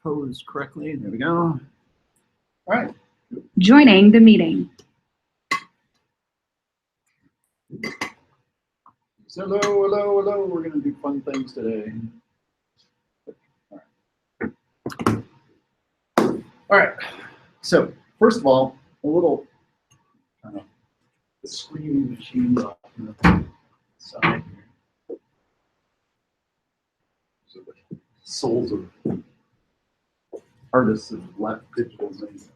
posed correctly. There we go. All right. Joining the meeting. So hello, hello, hello. We're going to do fun things today. All right. So first of all, a little the screaming machine off on the side here. So the souls of artists have left digital things.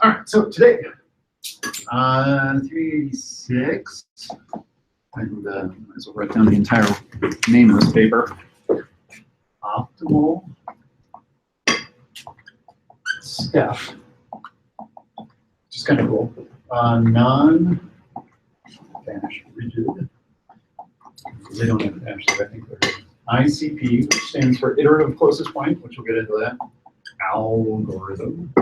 All right, so today, 386, and might as well write down the entire name of this paper. Optimal step, which is kind of cool. Non-rigid. They don't have a dash there, I think they're ICP, which stands for iterative closest point, which we'll get into that. Algorithm.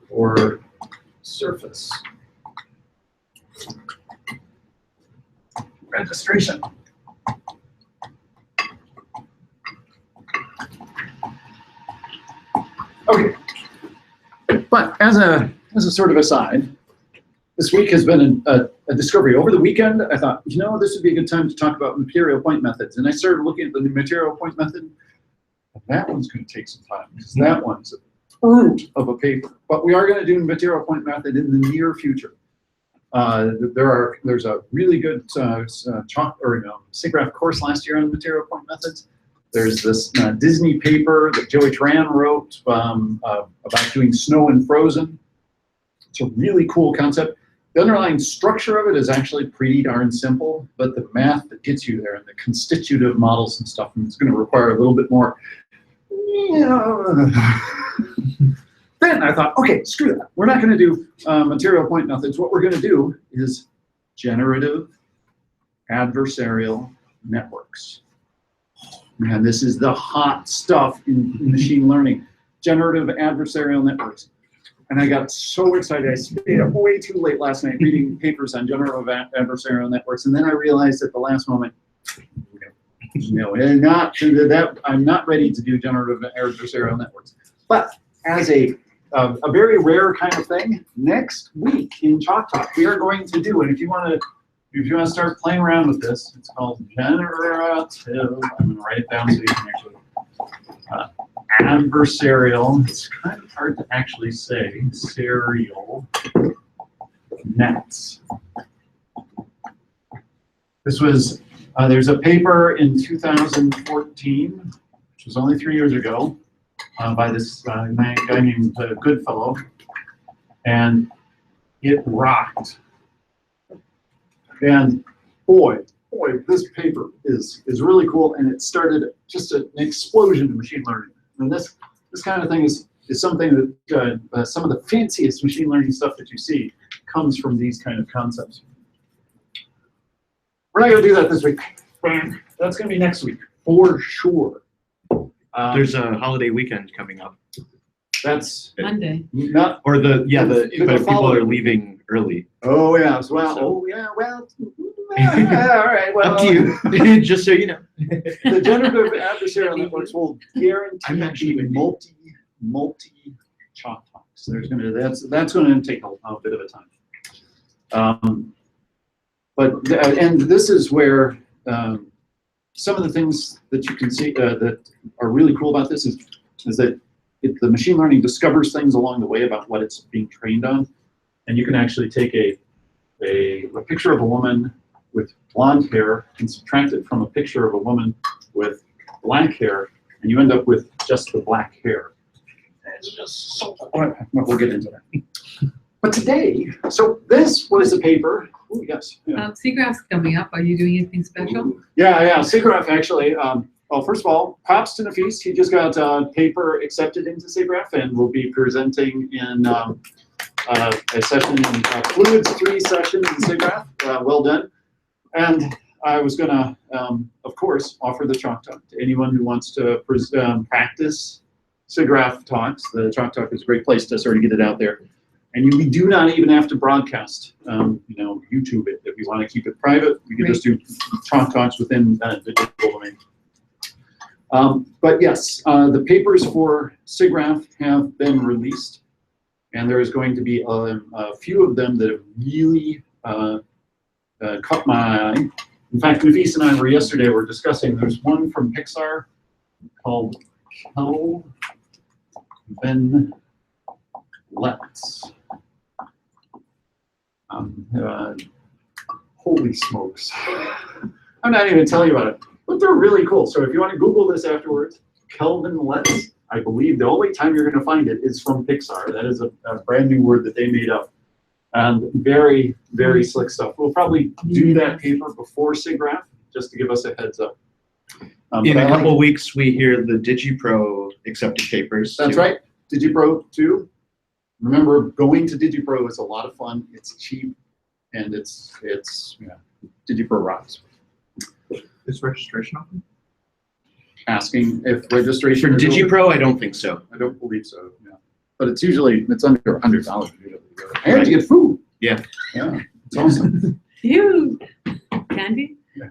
Or surface. Registration. Okay. But as a sort of aside, this week has been a discovery. Over the weekend, I thought, you know, this would be a good time to talk about material point methods. And I started looking at the material point method. That one's going to take some time because that one's a fruit of a paper. But we are going to do material point method in the near future. There's a really good SIGGRAPH course last year on material point methods. There's this Disney paper that Joey Tran wrote about doing snow and frozen. It's a really cool concept. The underlying structure of it is actually pretty darn simple, but the math that gets you there and the constitutive models and stuff, and it's going to require a little bit more. Then I thought, okay, screw that. We're not going to do material point methods. What we're going to do is generative adversarial networks. Man, this is the hot stuff in machine learning. Generative adversarial networks. And I got so excited. I stayed up way too late last night reading papers on generative adversarial networks. And then I realized at the last moment, no, I'm not ready to do generative adversarial networks. But as a very rare kind of thing, next week in Chalk Talk, we are going to do, and if you want to start playing around with this, it's called Generative. I'm going to write it down so you can actually adversarial. It's kind of hard to actually say. Serial nets. This was there's a paper in 2014, which was only 3 years ago, by this guy named Goodfellow, and it rocked. And boy, this paper is really cool, and it started just an explosion in machine learning. And this kind of thing is something that some of the fanciest machine learning stuff that you see comes from these kind of concepts. We're not going to do that this week. That's going to be next week for sure. There's a holiday weekend coming up. That's Monday. Not or but if people are leaving early. Oh yeah, well, all right. Well, up to you. Just so you know. The generative adversarial networks will guarantee multi Chalk Talks. There's going to that's going to take a bit of a time. And this is where some of the things that you can see that are really cool about this is that the machine learning discovers things along the way about what it's being trained on, and you can actually take a picture of a woman with blonde hair and subtract it from a picture of a woman with black hair, and you end up with just the black hair. And it's just so cool. We'll get into that. But today, so this was a paper. Ooh, yes. Yeah. SIGGRAPH's coming up. Are you doing anything special? Yeah. SIGGRAPH actually. Well, first of all, props to Nafis. He just got a paper accepted into SIGGRAPH and will be presenting in a session in Fluids 3 session in SIGGRAPH. Well done. And I was going to, of course, offer the Chalk Talk to anyone who wants to practice SIGGRAPH talks. The Chalk Talk is a great place to sort of get it out there. we do not even have to broadcast, YouTube it. If you want to keep it private, we can just do Chalk Talks within the digital domain. But yes, the papers for SIGGRAPH have been released, and there is going to be a few of them that have really caught my eye. In fact, Nafis and I were discussing, there's one from Pixar called Kelvin Let's. Holy smokes. I'm not even telling you about it, but they're really cool. So if you want to Google this afterwards, Kelvin Let's, I believe the only time you're going to find it is from Pixar. That is a brand new word that they made up. And very, very slick stuff. We'll probably do that paper before SIGGRAPH, just to give us a heads up. In a couple weeks, we hear the DigiPro accepted papers. That's right, DigiPro 2. Remember, going to DigiPro is a lot of fun. It's cheap, and it's DigiPro rocks. Is registration open? Asking if registration For is DigiPro, open? I don't think so. I don't believe so. Yeah, but it's usually under $100. And you get food. Yeah. Yeah, it's awesome. Ew. Candy? Yeah.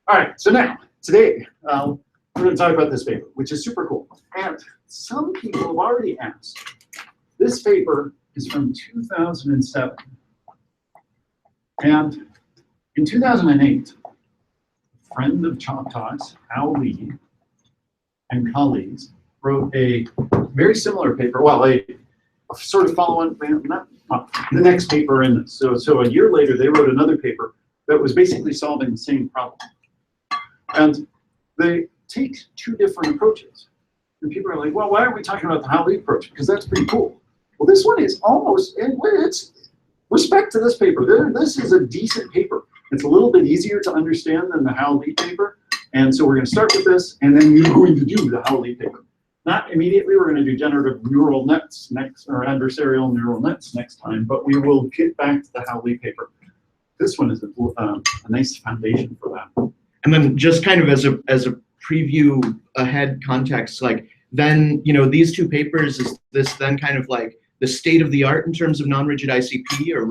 All right, so now, today, we're going to talk about this paper, which is super cool. And some people have already asked. This paper is from 2007. And in 2008, a friend of Chalk Talks, Al Lee, and colleagues wrote a very similar paper, well, a sort of follow-on, not the next paper in this. So a year later, they wrote another paper that was basically solving the same problem. And they take two different approaches. And people are like, well, why are we talking about the Howley approach? Because that's pretty cool. Well, this one is almost, it's respect to this paper. This is a decent paper. It's a little bit easier to understand than the Howley paper. And so we're going to start with this, and then we're going to do the Howley paper. Not immediately, we're going to do generative neural nets next, or adversarial neural nets next time, but we will get back to the Howley paper. This one is a nice foundation for that. And then just kind of as a preview ahead context, like then, these two papers, is this then kind of like the state of the art in terms of non-rigid ICP, or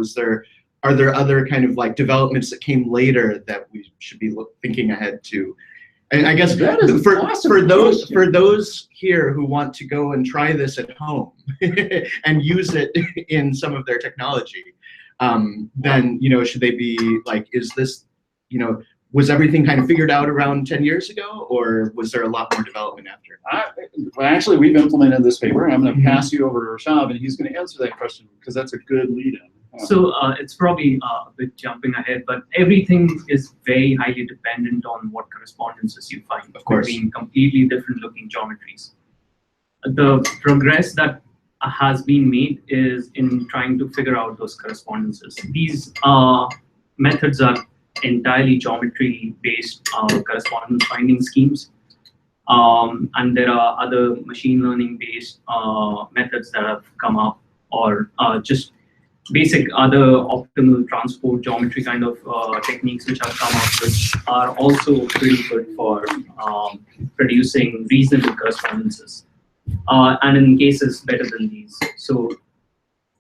are there other kind of like developments that came later that we should be thinking ahead to? And I guess that is for those here who want to go and try this at home and use it in some of their technology, then should they be like, is this, was everything kind of figured out around 10 years ago, or was there a lot more development after? Well, actually, we've implemented this paper. I'm going to pass you over to Rashab, and he's going to answer that question because that's a good lead-in. So it's probably a bit jumping ahead, but everything is very highly dependent on what correspondences you find between completely different looking geometries. The progress that has been made is in trying to figure out those correspondences. These methods are entirely geometry-based correspondence finding schemes. And there are other machine learning-based methods that have come up, or just basic other optimal transport geometry kind of techniques which have come up, which are also pretty good for producing reasonable correspondences. And in cases better than these. So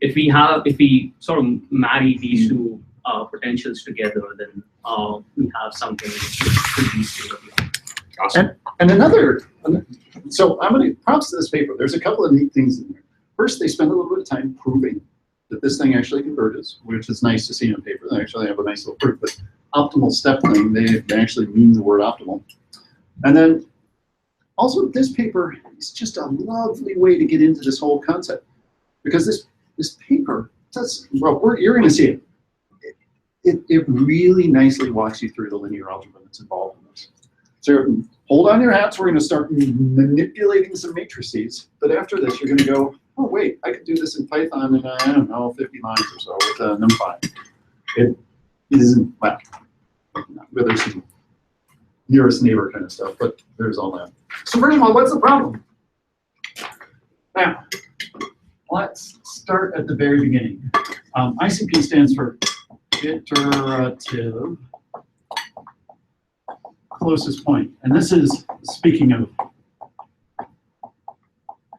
if we sort of marry these two potentials together, then we have something which could be state-of-the-art. Awesome. And another, so I'm going to props to this paper. There's a couple of neat things in there. First, they spend a little bit of time proving that this thing actually converges, which is nice to see on paper. They actually have a nice little proof. But optimal step thing, they actually mean the word optimal. And then also this paper is just a lovely way to get into this whole concept, because this paper does, well, you're going to see it. It really nicely walks you through the linear algebra that's involved in this. So hold on your hats. We're going to start manipulating some matrices. But after this, you're going to go, oh, wait, I could do this in Python in, I don't know, 50 lines or so with NumPy. It isn't, well, there's some nearest neighbor kind of stuff, but there's all that. So first of all, what's the problem? Now, let's start at the very beginning. ICP stands for iterative closest point. And this is, speaking of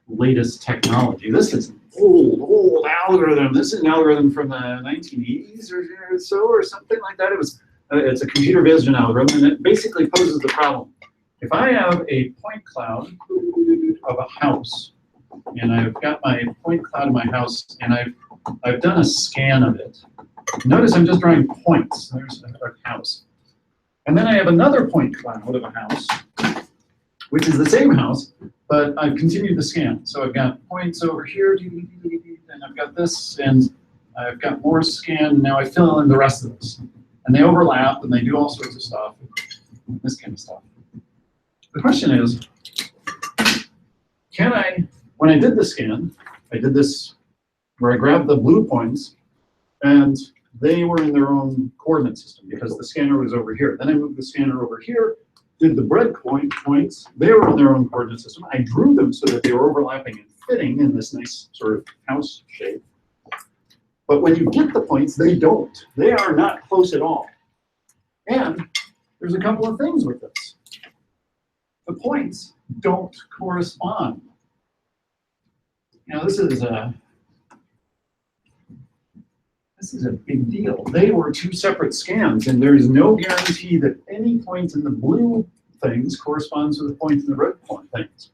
latest technology, this is old algorithm. This is an algorithm from the 1980s or so, or something like that. It was, it's a computer vision algorithm, and it basically poses the problem. If I have a point cloud of a house, and I've got my point cloud of my house, and I've done a scan of it. Notice I'm just drawing points. There's a house. And then I have another point cloud of a house, which is the same house, but I've continued the scan. So I've got points over here, and I've got this, and I've got more scan. Now I fill in the rest of this. And they overlap, and they do all sorts of stuff, this kind of stuff. The question is, can I, when I did the scan, I did this where I grabbed the blue points, and they were in their own coordinate system because the scanner was over here. Then I moved the scanner over here, did the breadpoint points, they were in their own coordinate system. I drew them so that they were overlapping and fitting in this nice sort of house shape. But when you get the points, they don't. They are not close at all. And there's a couple of things with this. The points don't correspond. Now this is a big deal. They were two separate scans, and there is no guarantee that any point in the blue things corresponds with the point in the red things.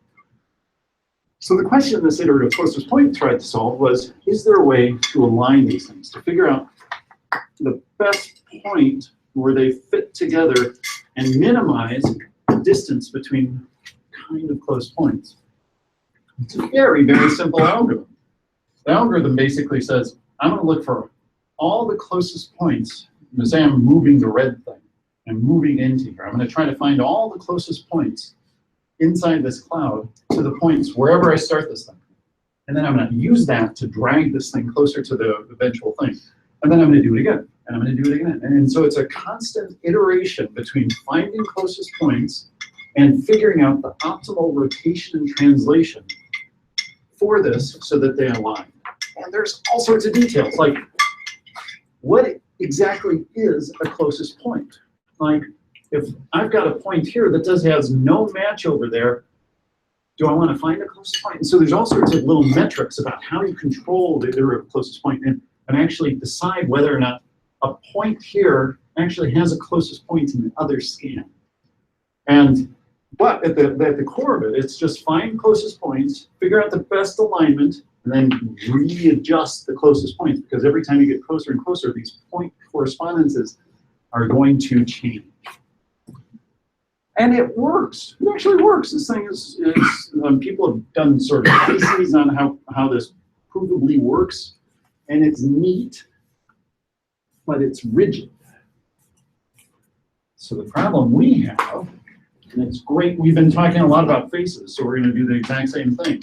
So the question this iterative closest point tried to solve was, is there a way to align these things, to figure out the best point where they fit together and minimize the distance between kind of close points? It's a very, very simple algorithm. The algorithm basically says, I'm going to look for all the closest points. Say I'm moving the red thing. I'm moving into here. I'm going to try to find all the closest points inside this cloud to the points wherever I start this thing. And then I'm going to use that to drag this thing closer to the eventual thing. And then I'm going to do it again. And I'm going to do it again. And so it's a constant iteration between finding closest points and figuring out the optimal rotation and translation for this so that they align. And there's all sorts of details, like what exactly is a closest point? Like if I've got a point here that has no match over there, do I want to find a closest point? And so there's all sorts of little metrics about how you control the iterative closest point and actually decide whether or not a point here actually has a closest point in the other scan. But at the core of it, it's just find closest points, figure out the best alignment, and then readjust the closest points, because every time you get closer and closer, these point correspondences are going to change. And it works. It actually works. This thing is people have done sort of theses on how this provably works, and it's neat, but it's rigid. So the problem we have, and it's great, we've been talking a lot about faces, so we're going to do the exact same thing.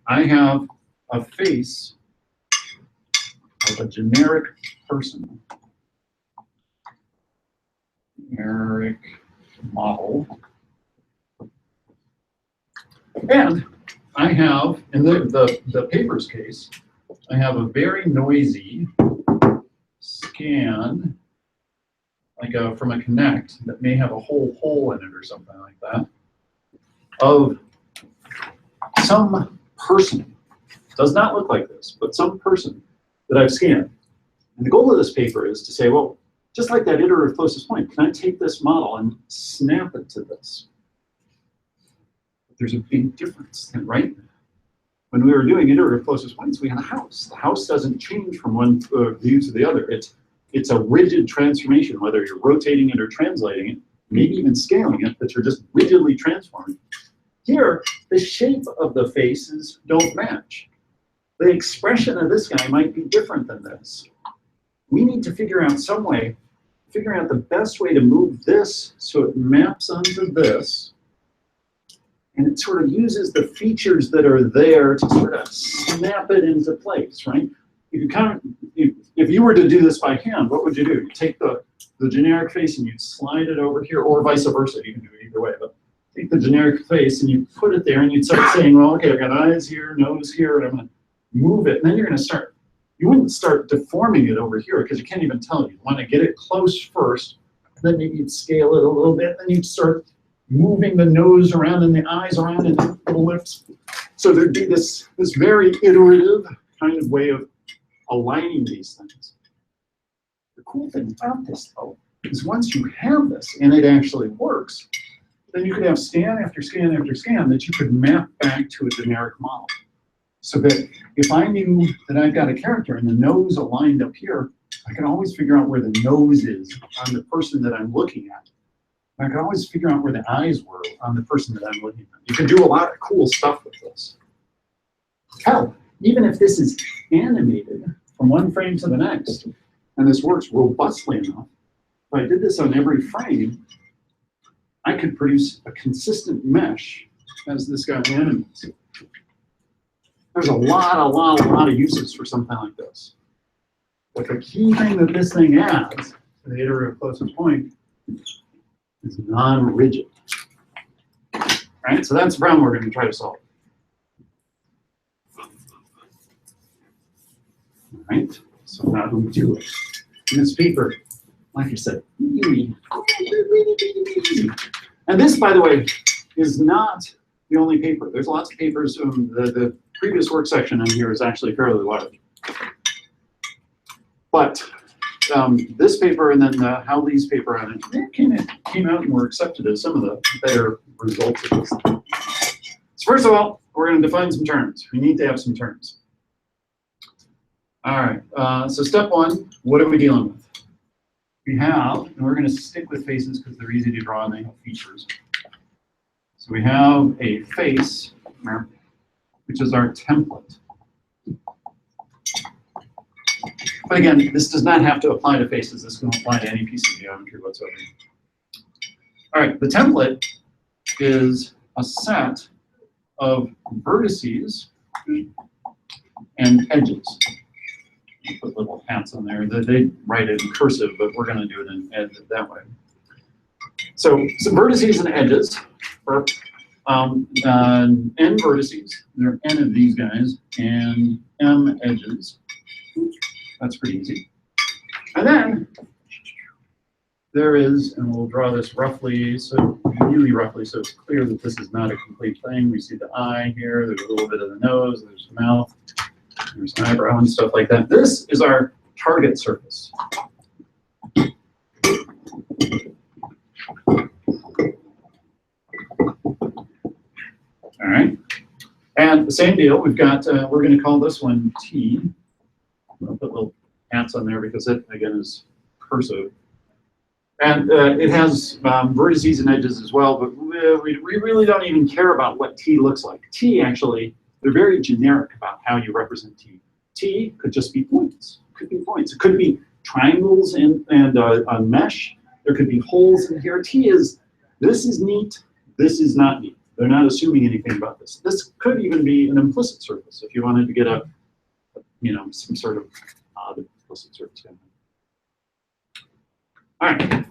I have a face of a generic person. Generic model. And I have, in the paper's case, I have a very noisy scan, like from a connect that may have a whole hole in it or something like that, of some person. Does not look like this, but some person that I've scanned. And the goal of this paper is to say, well, just like that iterative closest point, can I take this model and snap it to this? But there's a big difference, right? When we were doing iterative closest points, we had a house. The house doesn't change from one view to the other. It's a rigid transformation, whether you're rotating it or translating it, maybe even scaling it, but you're just rigidly transforming. Here, the shape of the faces don't match. The expression of this guy might be different than this. We need to figure out some way, figuring out the best way to move this so it maps onto this, and it sort of uses the features that are there to sort of snap it into place, right? If you were to do this by hand, what would you do? You take the generic face and you slide it over here, or vice versa. You can do it either way, but take the generic face and you put it there, and you'd start saying, well, okay, I've got eyes here, nose here, and I'm going to move it. And then you're going to start, you wouldn't start deforming it over here because you can't even tell. You want to get it close first, then maybe you'd scale it a little bit, then you'd start moving the nose around and the eyes around and the little lips. So there'd be this very iterative kind of way of aligning these things. The cool thing about this, though, is once you have this and it actually works, then you could have scan after scan after scan that you could map back to a generic model. So that if I knew that I've got a character and the nose aligned up here, I can always figure out where the nose is on the person that I'm looking at. I can always figure out where the eyes were on the person that I'm looking at. You can do a lot of cool stuff with this. Hell, even if this is animated from one frame to the next, and this works robustly enough, if I did this on every frame, I could produce a consistent mesh as this guy animates. There's a lot of uses for something like this. But the key thing that this thing adds to the iterative closest point is non-rigid. Right? So that's the problem we're going to try to solve. All right? So now we do it. In this paper, like I said, really easy. And this, by the way, is not the only paper. There's lots of papers. The previous work section in here is actually fairly large. But this paper and then the Howley's paper on it came out and were accepted as some of the better results of this. So first of all, we're going to define some terms. We need to have some terms. All right, so step one, what are we dealing with? We have, and we're going to stick with faces because they're easy to draw and they have features. So we have a face, which is our template. But again, this does not have to apply to faces. This can apply to any piece of geometry whatsoever. All right, the template is a set of vertices and edges. Put little hats on there. They write it in cursive, but we're going to do it in that way. So some vertices and edges, or n vertices. There are n of these guys, and m edges. That's pretty easy. And then there is, and we'll draw this roughly, so really roughly, so it's clear that this is not a complete thing. We see the eye here. There's a little bit of the nose. There's the mouth. There's an eyebrow and stuff like that. This is our target surface. All right. And the same deal. We've got, we're going to call this one T. I'll put little hats on there because it, again, is cursive. And it has vertices and edges as well, but we really don't even care about what T looks like. T, actually, they're very generic about how you represent T. T could just be points. It could be points. It could be triangles and a mesh. There could be holes in here. T is, this is neat, this is not neat. They're not assuming anything about this. This could even be an implicit surface if you wanted to get a, you know, some sort of odd implicit surface. All right.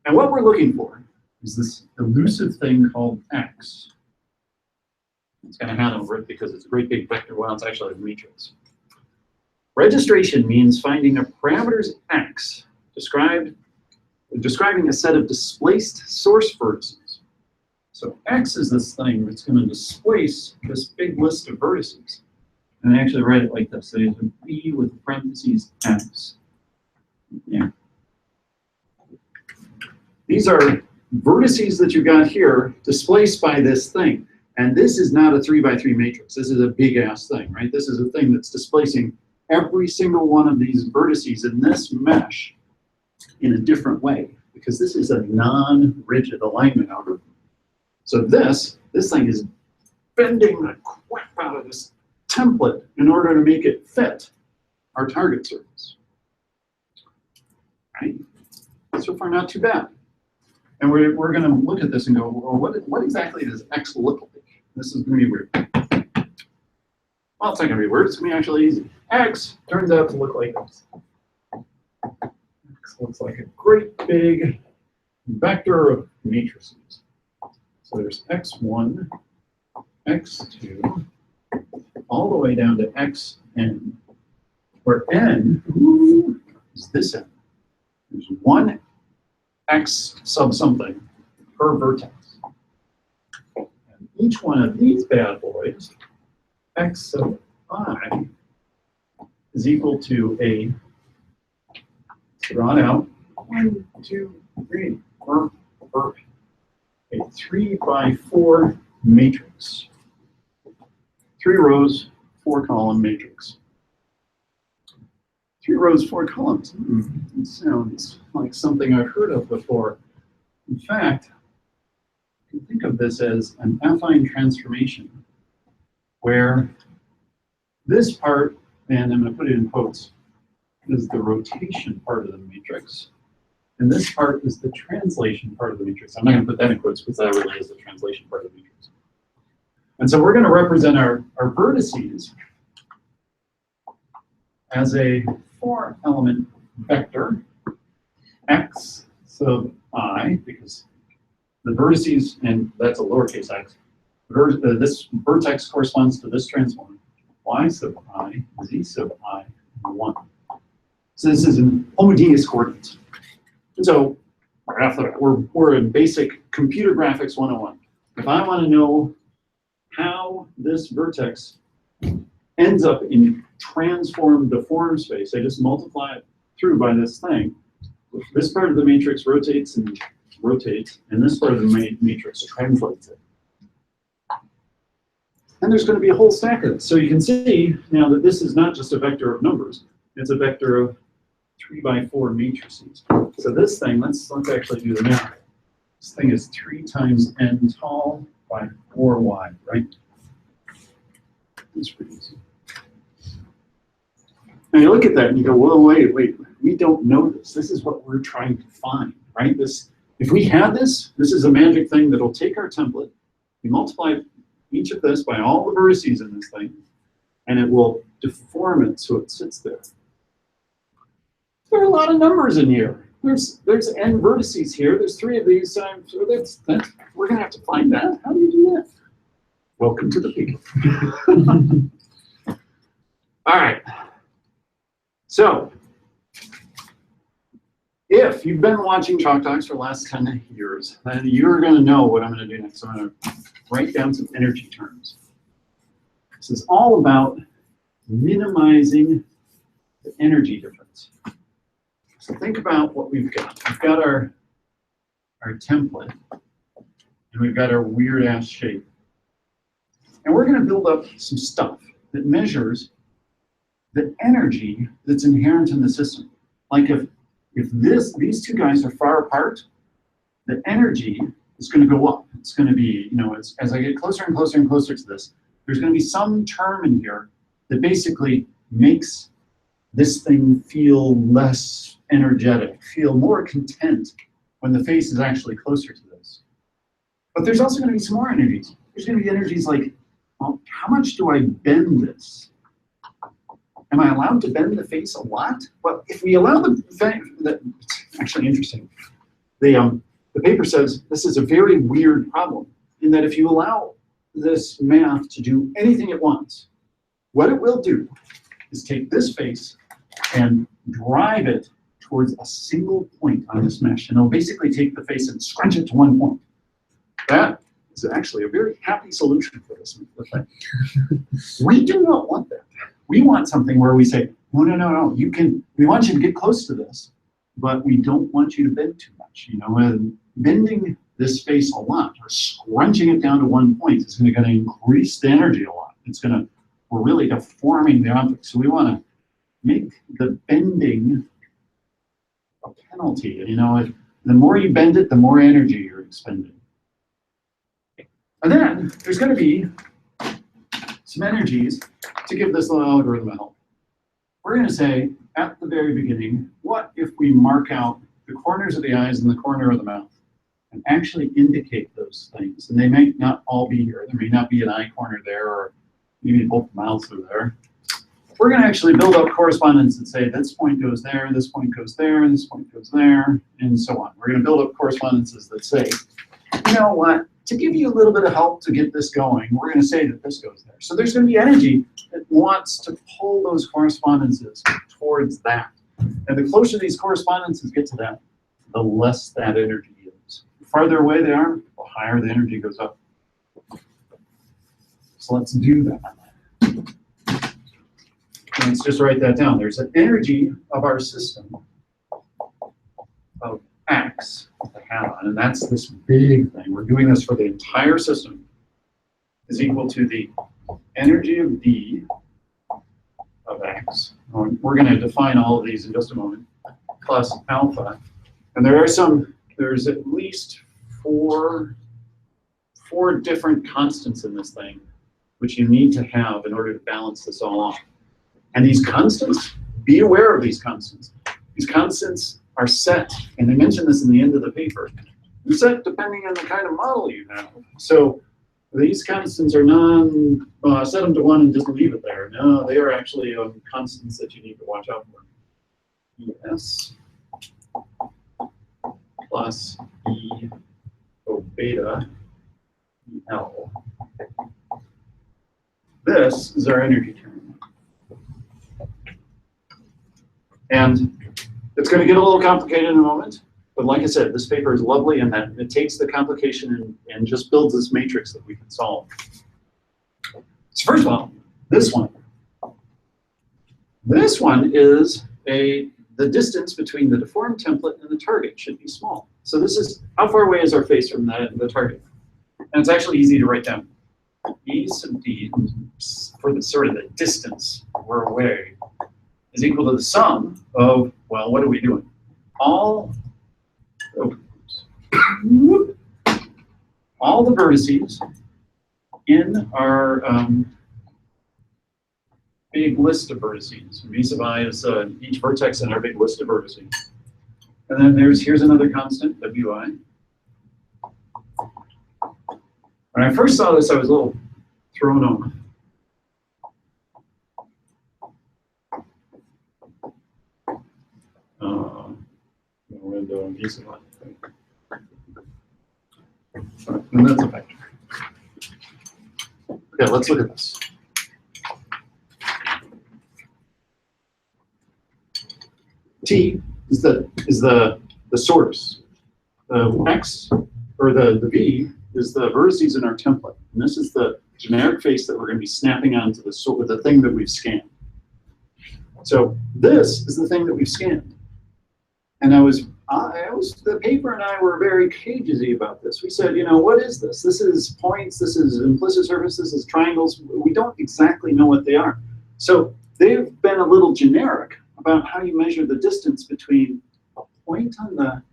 And what we're looking for is this elusive thing called X. It's going to hand over it because it's a great big vector. Well, it's actually a matrix. Registration means finding a parameters X describing a set of displaced source vertices. So X is this thing that's going to displace this big list of vertices. And I actually write it like this. There's a B with parentheses X. Yeah. These are vertices that you got here displaced by this thing. And this is not a 3x3 matrix. This is a big ass thing, right? This is a thing that's displacing every single one of these vertices in this mesh in a different way, because this is a non-rigid alignment algorithm. So this thing is bending the crap out of this template in order to make it fit our target surface. Right? So far, not too bad. And we're going to look at this and go, well, what exactly does X look like? This is going to be weird. Well, it's not going to be weird. It's going to be actually easy. X turns out to look like this. X looks like a great big vector of matrices. So there's X1, X2, all the way down to Xn, where n is this n. There's one X sub something per vertex. And each one of these bad boys, x sub I, is equal to a, drawn out, 1, 2, 3, a 3 by 4 matrix. 3 rows, 4 column matrix. 3 rows, 4 columns. It sounds like something I've heard of before. In fact, you can think of this as an affine transformation, where this part, and I'm going to put it in quotes, is the rotation part of the matrix. And this part is the translation part of the matrix. I'm not going to put that in quotes because that really is the translation part of the matrix. And so we're going to represent our vertices as a 4-element vector, x sub I, because the vertices, and that's a lowercase x, this vertex corresponds to this transform, y sub I, z sub I, and 1. So this is an homogeneous coordinates. And so right off the bat, we're in basic computer graphics 101. If I want to know how this vertex ends up in transformed deformed space, I just multiply it through by this thing. This part of the matrix rotates, and this part of the matrix translates it. And there's going to be a whole stack of this. So you can see now that this is not just a vector of numbers, it's a vector of 3 by 4 matrices. So this thing, let's actually do the math. This thing is 3 times n tall by 4 wide, right? That's pretty easy. Now you look at that and you go, whoa, wait, we don't know this. This is what we're trying to find, right? If we had this is a magic thing that'll take our template, we multiply each of this by all the vertices in this thing, and it will deform it so it sits there. There are a lot of numbers in here. There's n vertices here. There's 3 of these. So we're going to have to find that. How do you do that? Welcome to the people. All right. So, if you've been watching Chalk Talks for the last 10 years, then you're going to know what I'm going to do next. I'm going to write down some energy terms. This is all about minimizing the energy difference. So think about what we've got. We've got our template, and we've got our weird-ass shape. And we're going to build up some stuff that measures the energy that's inherent in the system. Like if these two guys are far apart, the energy is going to go up. It's going to be, as I get closer and closer and closer to this, there's going to be some term in here that basically makes this thing feel less energetic, feel more content when the face is actually closer to this. But there's also going to be some more energies. There's going to be energies like, well, how much do I bend this? Am I allowed to bend the face a lot? Well, if we allow it's actually interesting. The paper says this is a very weird problem in that if you allow this math to do anything it wants, what it will do is take this face and drive it towards a single point on this mesh. And it'll basically take the face and scrunch it to one point. That is actually a very happy solution for this thing. We do not want that. We want something where we say, no, we want you to get close to this, but we don't want you to bend too much. And bending this face a lot or scrunching it down to one point is going to increase the energy a lot. We're really deforming the object. So we want to make the bending a penalty. The more you bend it, the more energy you're expending. And then there's going to be some energies to give this little algorithm a help. We're going to say, at the very beginning, what if we mark out the corners of the eyes and the corner of the mouth and actually indicate those things? And they may not all be here. There may not be an eye corner there, or maybe both mouths are there. We're going to actually build up correspondence and say this point goes there, this point goes there, this point goes there, and so on. We're going to build up correspondences that say, you know what, to give you a little bit of help to get this going, we're going to say that this goes there. So there's going to be energy that wants to pull those correspondences towards that. And the closer these correspondences get to that, the less that energy is. farther away they are, the higher the energy goes up. So let's do that. Let's just write that down. There's an energy of our system of X, the hadron, and that's this big thing. We're doing this for the entire system, is equal to the energy of D of X. We're going to define all of these in just a moment, plus alpha. And there's at least four different constants in this thing, which you need to have in order to balance this all off. And these constants, be aware of these constants. These constants are set, and they mention this in the end of the paper. They're set depending on the kind of model you have. So these constants are set them to 1 and just leave it there. No, they are actually constants that you need to watch out for. ES plus E O beta EL. This is our energy term. And it's going to get a little complicated in a moment, but like I said, this paper is lovely in that it takes the complication and just builds this matrix that we can solve. So first of all, this one is the distance between the deformed template and the target should be small. So this is, how far away is our face from the target? And it's actually easy to write down. E sub D, for the sort of the distance we're away, is equal to the sum of, well, what are we doing? All the vertices in our big list of vertices. V sub I is each vertex in our big list of vertices. And then here's another constant, Wi. When I first saw this, I was a little thrown off. Window and V sub I. And that's a vector. Okay, let's look at this. T is the source. The X or the V is the vertices in our template, and this is the generic face that we're going to be snapping onto the thing that we've scanned. So this is the thing that we've scanned, and the paper and I were very cagesy about this. We said, you know, what is this? This is points. This is implicit surface. This is triangles. We don't exactly know what they are. So they've been a little generic about how you measure the distance between a point on the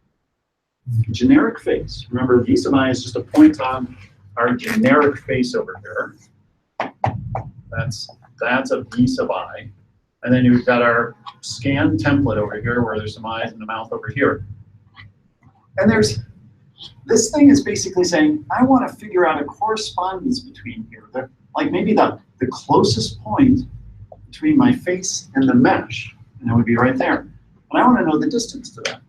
generic face. Remember, V sub I is just a point on our generic face over here. That's a V sub I. And then you've got our scan template over here where there's some eyes and a mouth over here. And this thing is basically saying, I want to figure out a correspondence between here. Like maybe the closest point between my face and the mesh, and it would be right there. And I want to know the distance to that.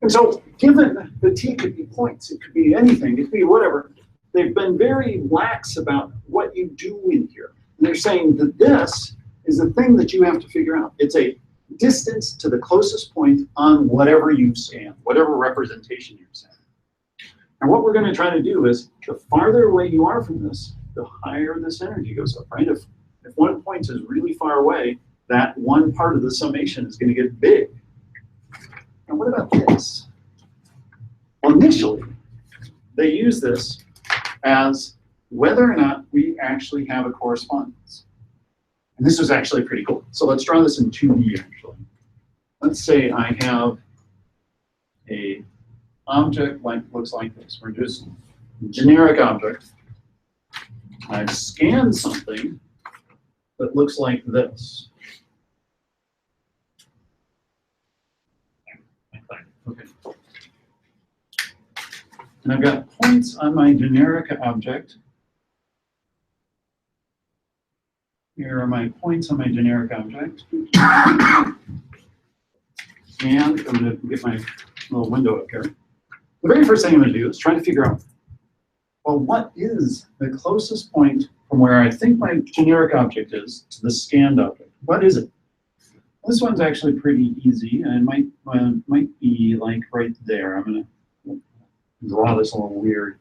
And so given the T could be points, it could be anything, it could be whatever, they've been very lax about what you do in here. And they're saying that this is the thing that you have to figure out. It's a distance to the closest point on whatever you scan, whatever representation you're scanning. And what we're going to try to do is, the farther away you are from this, the higher this energy goes up, right? If one point is really far away, that one part of the summation is going to get big. And what about this? Well, initially, they use this as whether or not we actually have a correspondence. And this was actually pretty cool. So let's draw this in 2D, actually. Let's say I have a object looks like this. We're just a generic object. I've scanned something that looks like this. Okay. And I've got points on my generic object. Here are my points on my generic object. And I'm going to get my little window up here. The very first thing I'm going to do is try to figure out, well, what is the closest point from where I think my generic object is to the scanned object? What is it? This one's actually pretty easy, and it might be like right there. I'm gonna draw this a little weird.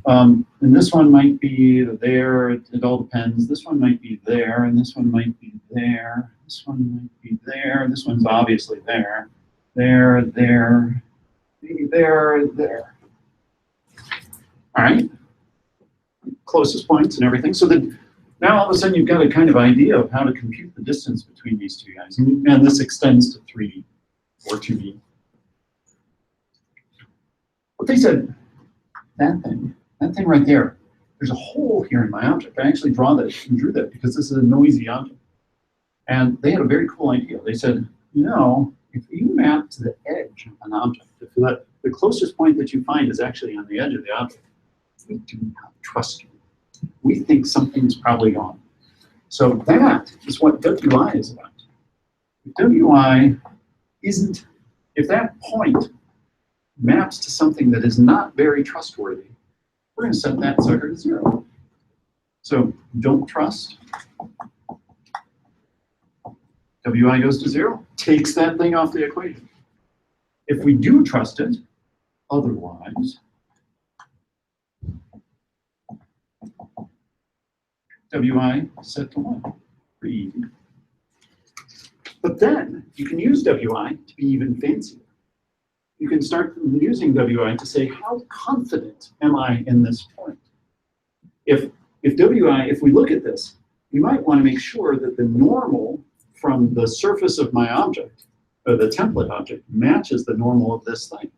And this one might be there. It all depends. This one might be there, and this one might be there. This one might be there. This one's obviously there. There, there, maybe there, there. All right. Closest points and everything. So that now all of a sudden you've got a kind of idea of how to compute the distance between these two guys. And this extends to 3D or 2D. But they said, that thing right there, there's a hole here in my object. I actually drew that because this is a noisy object. And they had a very cool idea. They said, you know, if you map to the edge of an object, if the closest point that you find is actually on the edge of the object, we do not trust you. We think something's probably gone. So that is what WI is about. If WI isn't, if that point maps to something that is not very trustworthy, we're going to set that sucker to 0. So don't trust. WI goes to 0, takes that thing off the equation. If we do trust it, otherwise, WI set to 1. Pretty easy. But then you can use WI to be even fancier. You can start using WI to say, how confident am I in this point? If we look at this, you might want to make sure that the normal from the surface of my object, or the template object, matches the normal of this thing.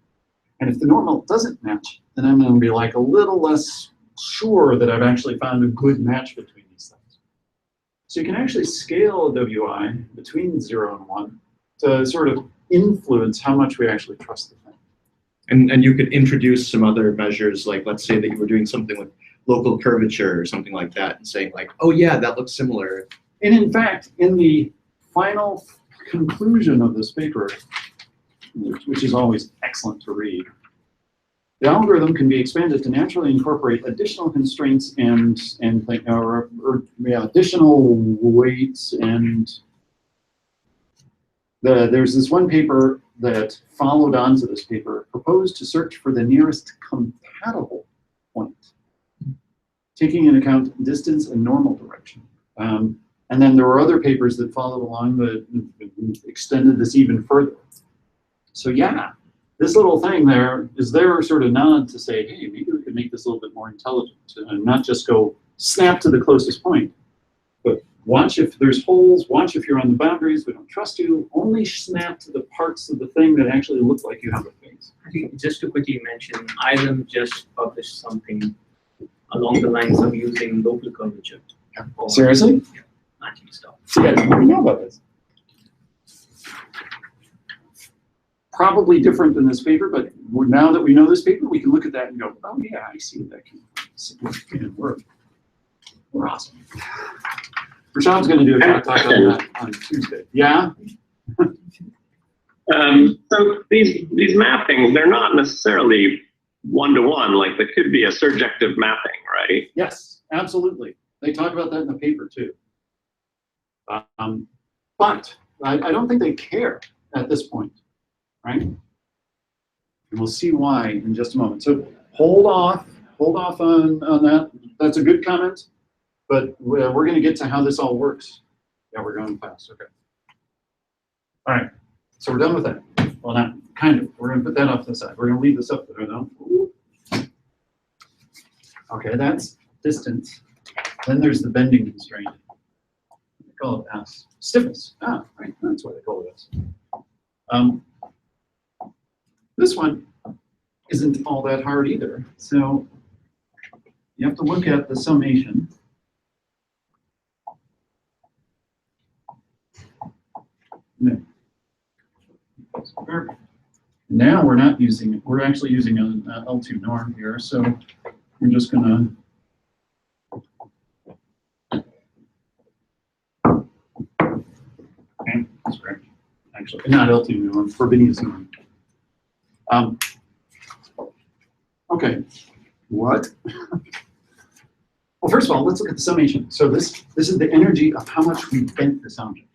And if the normal doesn't match, then I'm going to be like a little less sure that I've actually found a good match between these things. So you can actually scale WI between 0 and 1 to sort of influence how much we actually trust the thing. And you could introduce some other measures, like let's say that you were doing something with local curvature or something like that, and saying like, oh yeah, that looks similar. And in fact, in the final conclusion of this paper, which is always excellent to read, the algorithm can be expanded to naturally incorporate additional constraints and additional weights. And there's this one paper that followed on to this paper, proposed to search for the nearest compatible point, taking into account distance and normal direction. And then there were other papers that followed along that extended this even further. So yeah, this little thing there is their sort of nod to say, hey, maybe we could make this a little bit more intelligent and not just go snap to the closest point, but watch if there's holes, watch if you're on the boundaries, we don't trust you, only snap to the parts of the thing that actually look like you have a face. I think just to quickly mention, ILM just published something along the lines of using local curvature. Seriously? Yeah, matching stuff. So yeah, what do you know about this? Probably different than this paper, but now that we know this paper, we can look at that and go, oh yeah, I see what that can work. We're awesome. Prashant's going to do a talk on that on Tuesday. Yeah? So these mappings, they're not necessarily one-to-one, like there could be a surjective mapping, right? Yes, absolutely. They talk about that in the paper too. But I don't think they care at this point, right? And we'll see why in just a moment. So hold off on that. That's a good comment, but we're going to get to how this all works. Yeah, we're going fast. Okay. All right. So we're done with that. Well, not kind of. We're going to put that off to the side. We're going to leave this up there, though. Okay, that's distance. Then there's the bending constraint. They call it S. Stiffness. Ah, right. That's why they call it S. This one isn't all that hard either. So you have to look at the summation. Now we're not using it. We're actually using an L2 norm here. So we're just going to actually not L2 norm, Frobenius norm. Okay, what? Well, first of all, let's look at the summation. So this is the energy of how much we bent this object.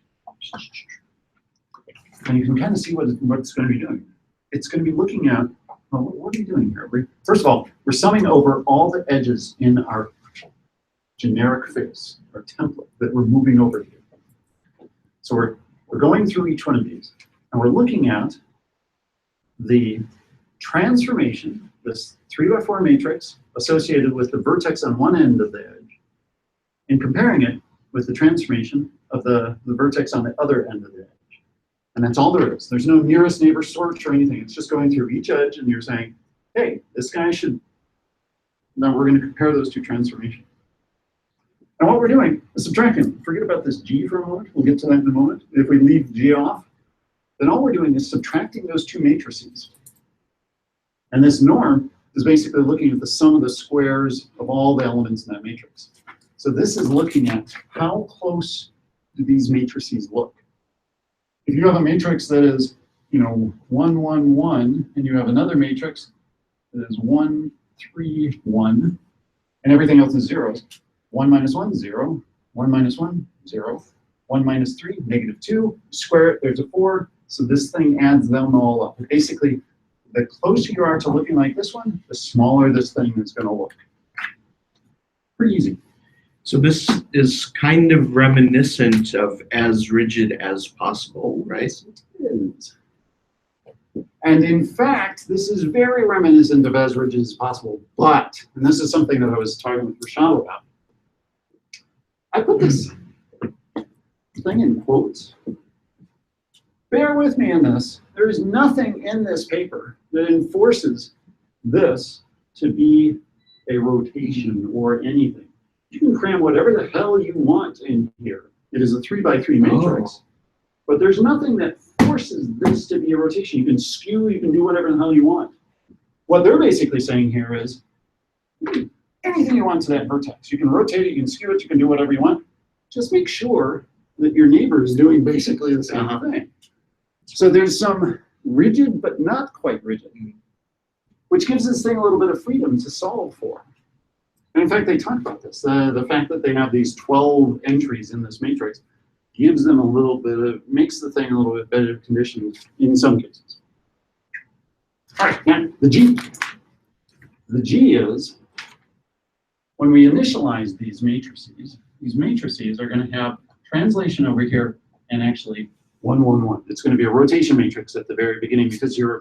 And you can kind of see what it's going to be doing. It's going to be looking at, well, what are you doing here? First of all, we're summing over all the edges in our generic face, our template that we're moving over here. So we're going through each one of these, and we're looking at the transformation, this 3x4 matrix associated with the vertex on one end of the edge, and comparing it with the transformation of the vertex on the other end of the edge. And that's all there is. There's no nearest neighbor search or anything. It's just going through each edge, and you're saying, hey, this guy should, now we're going to compare those two transformations. And what we're doing is subtracting. Forget about this G for a moment. We'll get to that in a moment. If we leave G off, then all we're doing is subtracting those two matrices. And this norm is basically looking at the sum of the squares of all the elements in that matrix. So this is looking at how close do these matrices look. If you have a matrix that is, 1, 1, 1, and you have another matrix that is 1, 3, 1, and everything else is zeros, 1 minus 1, 0, 1 minus 1, 0, 1 minus 3, -2, square it, there's a 4, so this thing adds them all up. Basically, the closer you are to looking like this one, the smaller this thing is going to look. Pretty easy. So this is kind of reminiscent of as rigid as possible, right? It is. And in fact, this is very reminiscent of as rigid as possible, but, and this is something that I was talking with Rashad about, I put this thing in quotes. Bear with me on this. There is nothing in this paper that enforces this to be a rotation or anything. You can cram whatever the hell you want in here. It is a 3x3 matrix. But there's nothing that forces this to be a rotation. You can skew, you can do whatever the hell you want. What they're basically saying here is, anything you want to that vertex. You can rotate it, you can skew it, you can do whatever you want. Just make sure that your neighbor is doing basically the same thing. So there's some rigid, but not quite rigid, which gives this thing a little bit of freedom to solve for. And in fact, they talk about this. The fact that they have these 12 entries in this matrix gives them a little bit of, makes the thing a little bit better conditioned in some cases. All right, now the G. The G is, when we initialize these matrices are going to have translation over here and actually 1, 1, 1. It's going to be a rotation matrix at the very beginning because you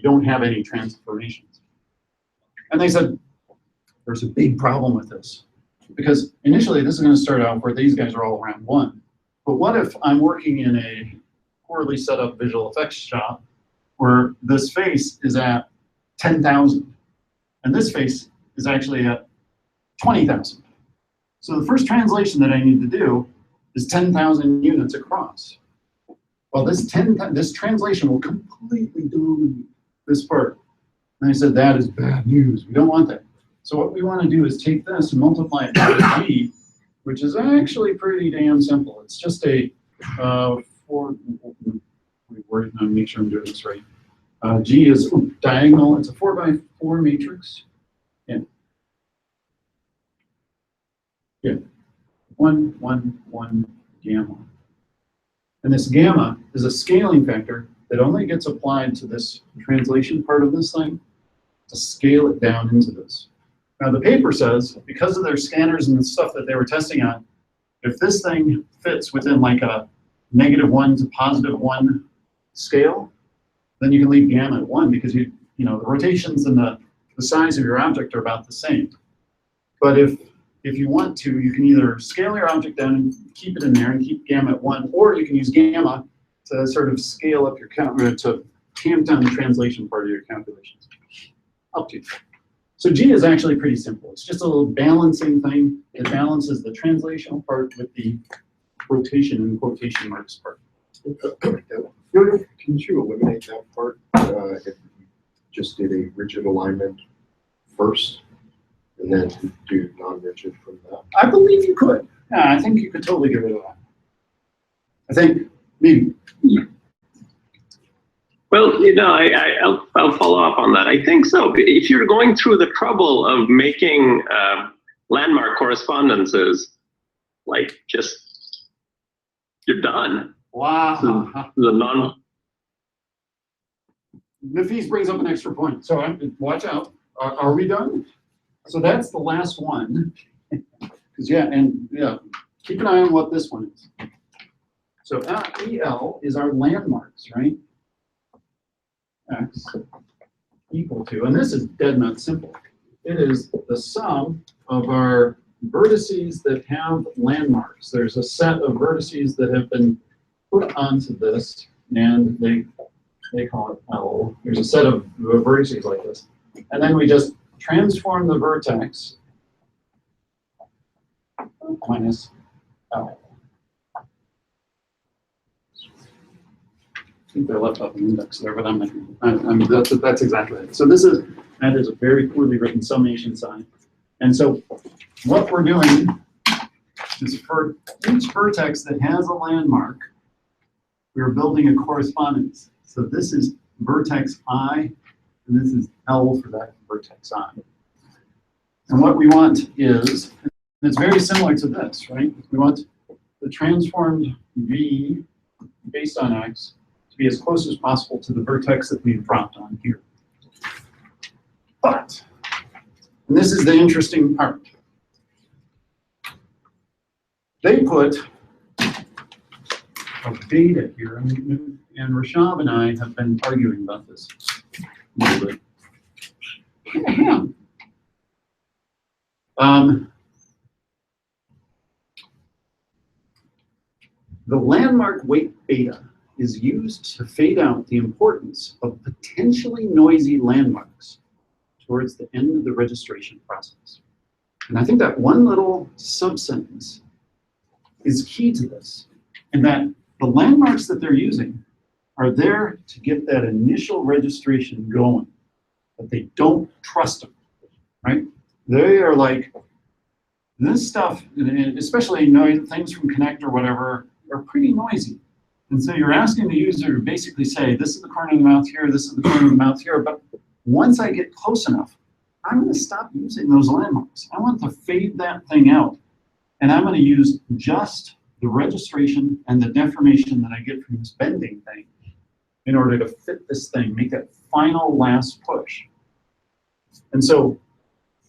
don't have any transformations. And they said, there's a big problem with this because initially this is going to start out where these guys are all around 1. But what if I'm working in a poorly set up visual effects shop where this face is at 10,000 and this face is actually at 20,000. So the first translation that I need to do is 10,000 units across. Well, this translation will completely dilute this part. And I said, that is bad news. We don't want that. So what we want to do is take this and multiply it by G, which is actually pretty damn simple. It's just a make sure I'm doing this right. G is diagonal. It's a 4x4 matrix. Yeah. 1, 1, 1, gamma. And this gamma is a scaling factor that only gets applied to this translation part of this thing to scale it down into this. Now the paper says, because of their scanners and the stuff that they were testing on, if this thing fits within like a -1 to +1 scale, then you can leave gamma at 1 because the rotations and the size of your object are about the same. But if you want to, you can either scale your object down and keep it in there and keep gamma at 1, or you can use gamma to sort of scale up your to tamp down the translation part of your calculations. Up to you. So G is actually pretty simple. It's just a little balancing thing. It balances the translational part with the rotation and quotation marks part. Can you eliminate that part if you just did a rigid alignment first and then do non-rigid from that? I believe you could. Yeah, I think you could totally get rid of that. I think maybe. Well, I'll follow up on that. I think so. If you're going through the trouble of making landmark correspondences, like you're done. Wow. The Nafis brings up an extra point. So watch out. Are we done? So that's the last one. Because keep an eye on what this one is. So EL is our landmarks, right? X equal to, and this is dead nut simple. It is the sum of our vertices that have landmarks. There's a set of vertices that have been put onto this, and they call it L. There's a set of vertices like this. And then we just transform the vertex minus L. I think they're left off an index there, but that's exactly it. So that is a very poorly written summation sign. And so what we're doing is for each vertex that has a landmark, we're building a correspondence. So this is vertex I, and this is L for that vertex I. And what we want is, and it's very similar to this, right? We want the transformed V based on X to be as close as possible to the vertex that we've dropped on here. But, and this is the interesting part, they put a beta here, and Rashab and I have been arguing about this a little bit. The landmark weight beta is used to fade out the importance of potentially noisy landmarks towards the end of the registration process. And I think that one little sub-sentence is key to this, and that the landmarks that they're using are there to get that initial registration going, but they don't trust them, right? They are like, this stuff, especially things from Connect or whatever, are pretty noisy. And so you're asking the user to basically say, this is the corner of the mouth here, this is the corner of the mouth here, but once I get close enough, I'm going to stop using those landmarks. I want to fade that thing out, and I'm going to use just the registration and the deformation that I get from this bending thing in order to fit this thing, make that final last push. And so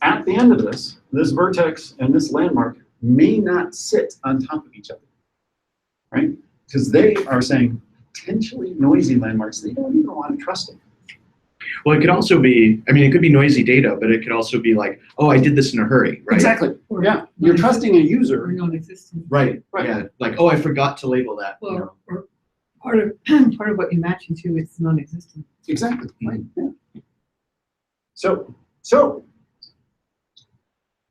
at the end of this vertex and this landmark may not sit on top of each other, right? Because they are saying potentially noisy landmarks, they don't even want to trust them. Well, it could also be, I mean, it could be noisy data, but it could also be like, oh, I did this in a hurry, right? Exactly. Yeah, you're trusting a Or user. non-existent. Right, Right. yeah, like, oh, I forgot to label that. You Well, know. or part of what you're matching to is non-existent. Exactly. Right. Yeah. So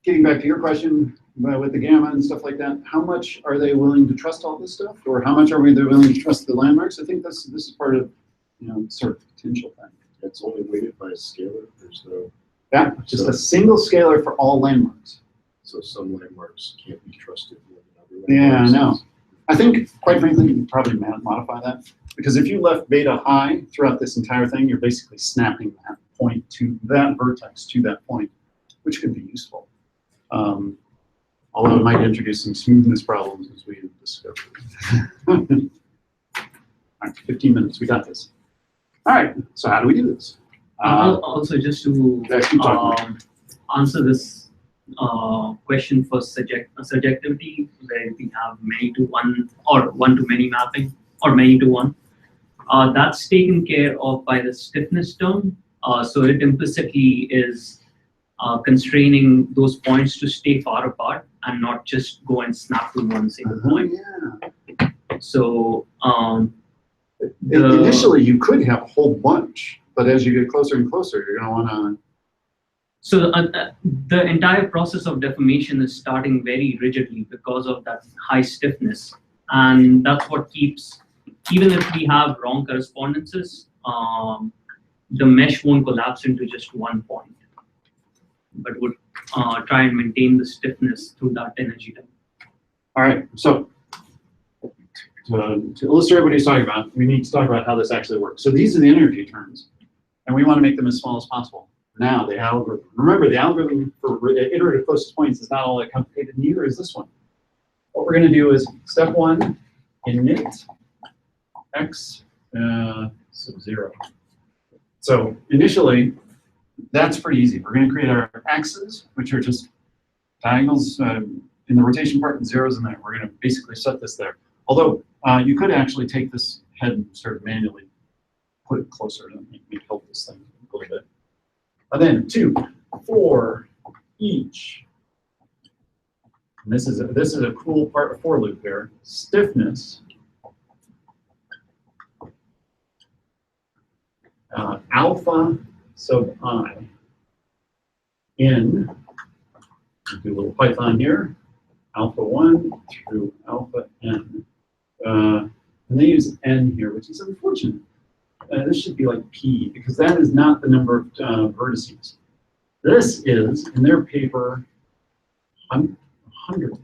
getting back to your question with the gamma and stuff like that, how much are they willing to trust all this stuff, or how much are they willing to trust the landmarks? I think this is part of sort of potential thing. It's only weighted by a scalar. There's no. Yeah, just a single scalar for all landmarks. So some landmarks can't be trusted more than other Yeah, I landmarks. know. I think, quite frankly, you can probably modify that, because if you left beta high throughout this entire thing, you're basically snapping that point to that vertex to that point, which could be useful. Although it might introduce some smoothness problems, as we discovered. All right, 15 minutes, we got this. All right, so how do we do this? Also, just to Yeah, keep talking. answer this question for subjectivity, where we have many to one or one to many mapping or many to one, that's taken care of by the stiffness term. So it implicitly is constraining those points to stay far apart and not just go and snap to one single point. Yeah. So Initially, you could have a whole bunch, but as you get closer and closer, you're going to want to. So the entire process of deformation is starting very rigidly because of that high stiffness, and that's what keeps, even if we have wrong correspondences, the mesh won't collapse into just one point, but would try and maintain the stiffness through that energy term. All right, so to illustrate what he's talking about, we need to talk about how this actually works. So these are the energy terms, and we want to make them as small as possible. Now the algorithm. Remember, the algorithm for iterative closest points is not all that complicated, neither is this one. What we're going to do is, step one, init x sub 0. So initially, that's pretty easy. We're going to create our x's, which are just diagonals in the rotation part and zeros in there. We're going to basically set this there. Although you could actually take this head and sort of manually put it closer to make me help this thing a little bit. And then 2, 4 each. And this is a cool part for loop here. Stiffness. Alpha sub I in, do a little Python here, alpha 1 through alpha n. And they use n here, which is unfortunate. This should be like p, because that is not the number of vertices. This is, in their paper, 100.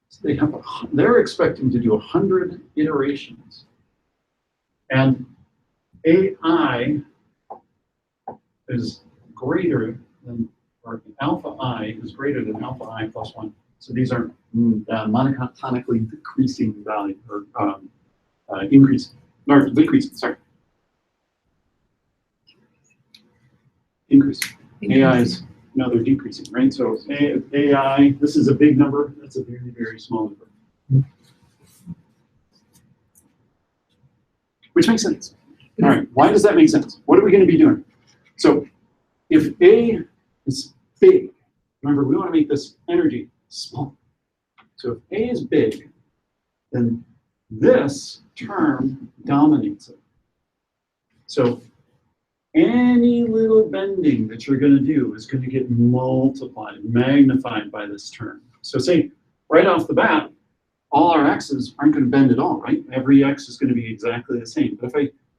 So they're expecting to do 100 iterations. And AI is greater than, or alpha I is greater than alpha I plus 1. So these are monotonically decreasing value, or increasing, or decreasing, sorry. Increasing. AI is, no, they're decreasing, right? So AI, this is a big number, that's a very, very small number. Which makes sense. All right, why does that make sense? What are we going to be doing? So if A is big, remember we want to make this energy small. So if A is big, then this term dominates it. So any little bending that you're going to do is going to get multiplied, magnified by this term. So say right off the bat, all our x's aren't going to bend at all, right? Every x is going to be exactly the same. But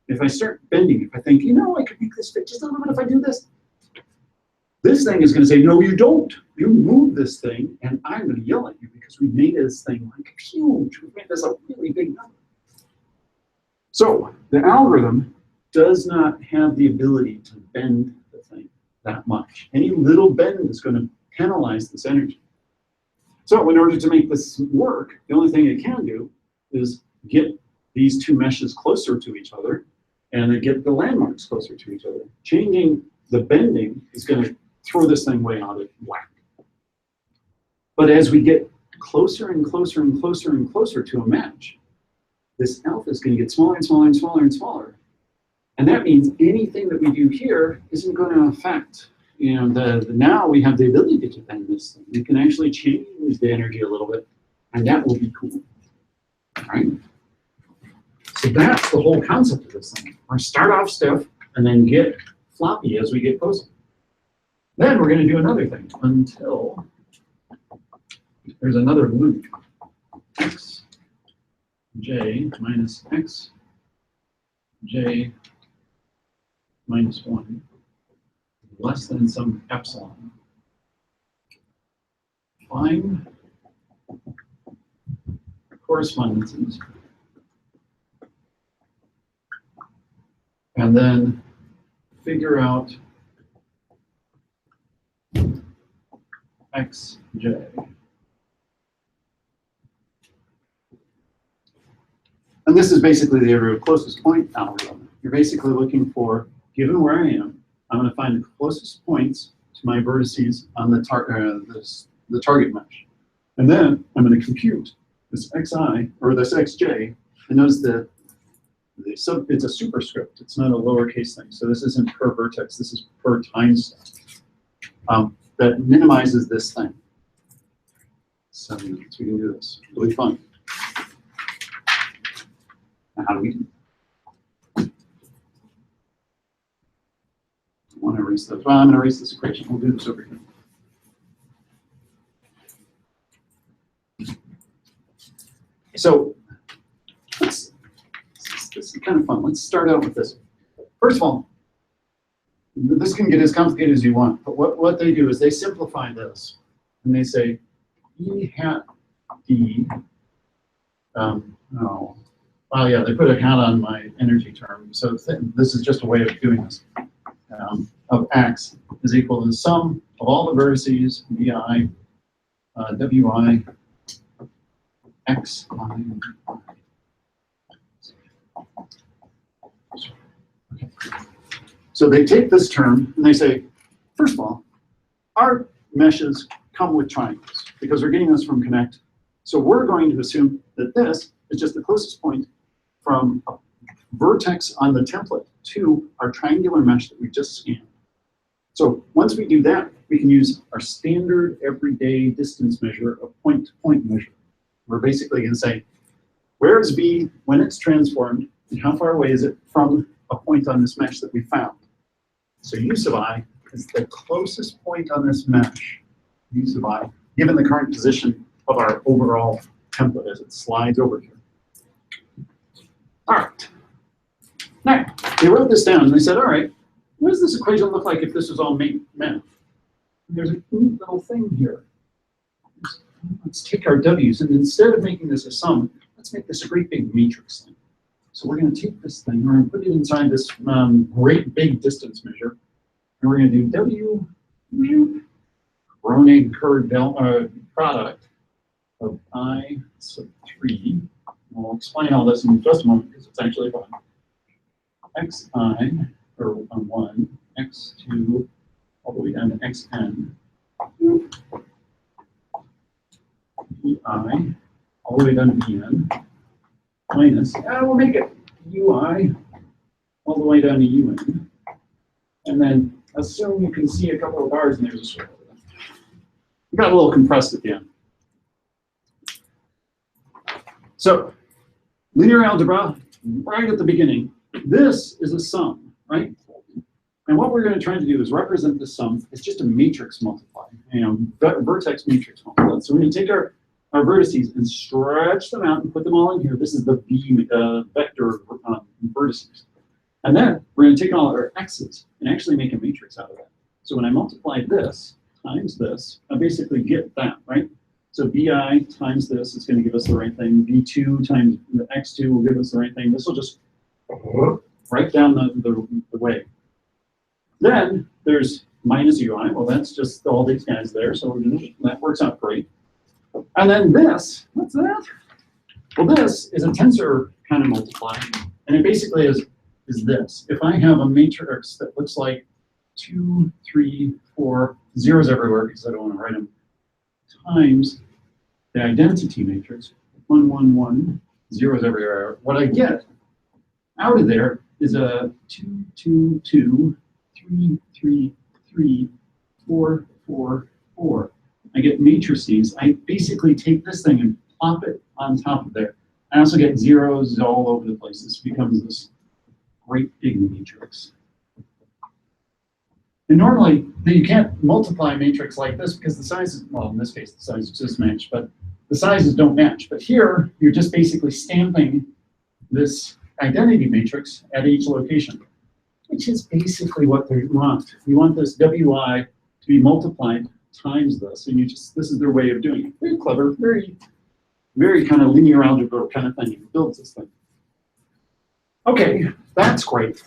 if I start bending, if I think, you know, I could make this fit just a little bit if I do this, this thing is going to say, no, you don't. You move this thing, and I'm going to yell at you because we made this thing like huge. We made this a really big number. So the algorithm does not have the ability to bend the thing that much. Any little bend is going to penalize this energy. So in order to make this work, the only thing it can do is get these two meshes closer to each other and then get the landmarks closer to each other. Changing the bending is going to throw this thing way out of whack. But as we get closer and closer and closer and closer to a match, this alpha is going to get smaller and smaller and smaller and smaller. And that means anything that we do here isn't going to affect, you know, now we have the ability to bend this thing. We can actually change the energy a little bit, and that will be cool. All right? So that's the whole concept of this thing. We're going to start off stiff and then get floppy as we get closer. Then we're going to do another thing until there's another loop. X j minus x j minus 1 less than some epsilon. Find correspondences. And then figure out xj. And this is basically the closest point algorithm. You're basically looking for, given where I am, I'm going to find the closest points to my vertices on the target mesh. And then I'm going to compute this xi, or this xj, and notice that it's a superscript. It's not a lowercase thing. So this isn't per vertex. This is per time step. That minimizes this thing. So we can do this. It'll be fun. Now, how do we do it? I want to erase those. Well, I'm going to erase this equation. We'll do this over here. So this is kind of fun. Let's start out with this. First of all, this can get as complicated as you want, but what they do is they simplify this, and they say E hat D, oh yeah, they put a hat on my energy term, so this is just a way of doing this, of x is equal to the sum of all the vertices, vi, wi, xi. Okay. So they take this term and they say, first of all, our meshes come with triangles because we're getting this from connect. So we're going to assume that this is just the closest point from a vertex on the template to our triangular mesh that we just scanned. So once we do that, we can use our standard everyday distance measure of point-to-point measure. We're basically going to say, where is B when it's transformed, and how far away is it from a point on this mesh that we found? So U sub I is the closest point on this mesh, U sub I, given the current position of our overall template as it slides over here. All right. Now, they wrote this down and they said, all right, what does this equation look like if this was all math? There's a neat little thing here. Let's take our W's, and instead of making this a sum, let's make this a great big matrix thing. So we're going to take this thing, we're going to put it inside this great big distance measure, and we're going to do W Kronig curved product of I sub 3. We'll explain all this in just a moment because it's actually fun. Xi, or 1, x2, all the way down to xn. Bi, all the way down to bn, minus, we'll make it ui, all the way down to un. And then assume you can see a couple of bars and there's a circle. We got a little compressed at the end. So, linear algebra, right at the beginning, this is a sum, right? And what we're going to try to do is represent this sum as just a matrix multiply, vertex matrix multiply. So we're going to take our vertices and stretch them out and put them all in here. This is the V vector vertices. And then we're going to take all our x's and actually make a matrix out of that. So when I multiply this times this, I basically get that, right? So bi times this is going to give us the right thing. b2 times the x2 will give us the right thing. This will just write down the way. Then there's minus ui. Well, that's just all these guys there. So that works out great. And then this, what's that? Well, this is a tensor kind of multiply. And it basically is this. If I have a matrix that looks like 2, 3, 4, zeros everywhere because I don't want to write them, times the identity matrix, 1, 1, 1, zeros everywhere. What I get out of there is a 2, 2, 2, 3, 3, 3, 4, 4, 4. I get matrices. I basically take this thing and plop it on top of there. I also get zeros all over the place. This becomes this great big matrix. And normally, you can't multiply a matrix like this because the sizes, well, in this case, the sizes just match, but the sizes don't match. But here, you're just basically stamping this identity matrix at each location, which is basically what they want. You want this WI to be multiplied times this, and this is their way of doing it. Very clever, very, very kind of linear algebra kind of thing. It builds this thing. Okay, that's great.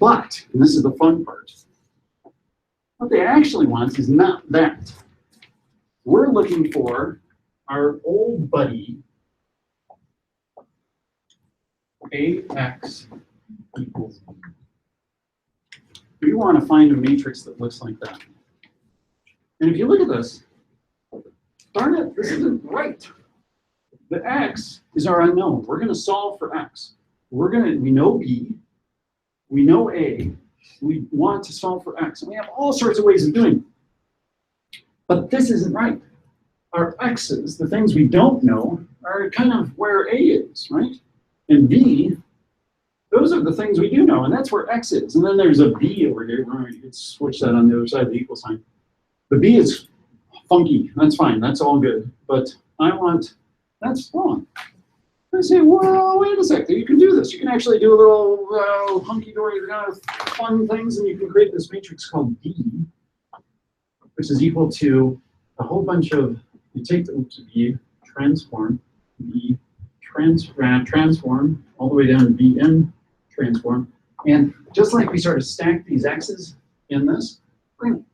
But, and this is the fun part, what they actually want is not that. We're looking for our old buddy, AX equals B. We want to find a matrix that looks like that. And if you look at this, darn it, this isn't right. The X is our unknown. We're going to solve for X. We know B, we know A, we want to solve for X. And we have all sorts of ways of doing it. But this isn't right. Our X's, the things we don't know, are kind of where A is, right? And B, those are the things we do know, and that's where X is. And then there's a B over here. You could switch that on the other side of the equal sign. The B is funky. That's fine. That's all good. But that's wrong. I say, well, wait a second. You can do this. You can actually do a little hunky-dory kind of fun things, and you can create this matrix called D, which is equal to a whole bunch of, you take the B, transform, B, transform, all the way down to Bn, transform. And just like we sort of stack these X's in this, we're going to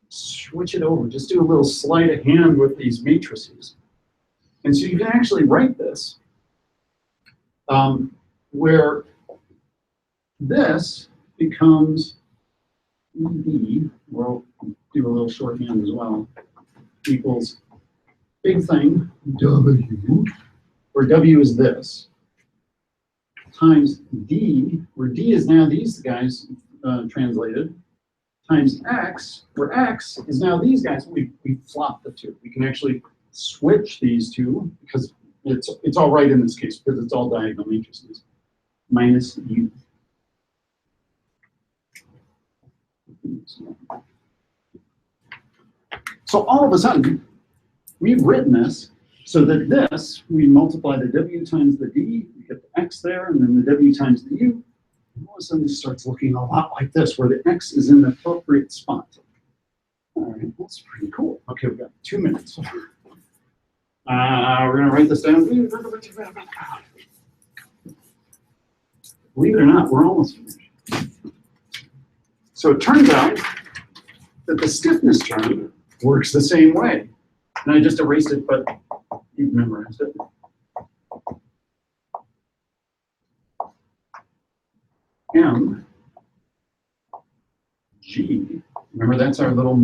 switch it over. Just do a little sleight of hand with these matrices. And so you can actually write this where this becomes ED, we'll do a little shorthand as well, equals big thing, W, where W is this, times D, where D is now these guys translated, times X, where X is now these guys. We flop the two. We can actually switch these two because it's all right in this case because it's all diagonal matrices, minus U. So all of a sudden, we've written this so that this, we multiply the W times the D, we get the X there, and then the W times the U. And all of a sudden, this starts looking a lot like this, where the X is in the appropriate spot. All right, that's pretty cool. Okay, we've got 2 minutes. We're going to write this down. Believe it or not, we're almost finished. So it turns out that the stiffness term works the same way. And I just erased it, but you've memorized it. M, G, remember that's our little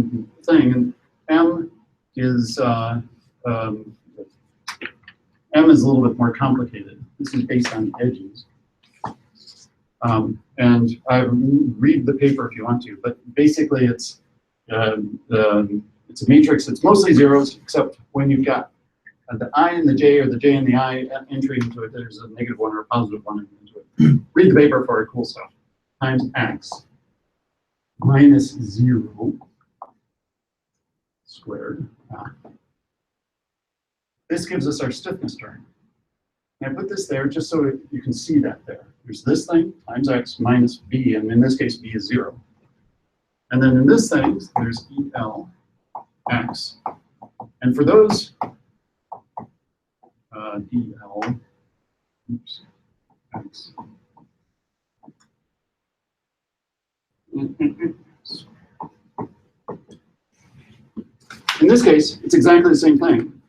thing, and M is a little bit more complicated. This is based on edges. And I read the paper if you want to, but basically it's a matrix that's mostly zeros, except when you've got the I and the J or the J and the I entry into it, there's a negative one or a positive one into it. Read the paper for cool stuff. Times X minus 0 squared. This gives us our stiffness term. And I put this there just so you can see that there. There's this thing times X minus B, and in this case, B is 0. And then in this thing, there's EL X. And for those DL, oops, X. In this case, it's exactly the same thing.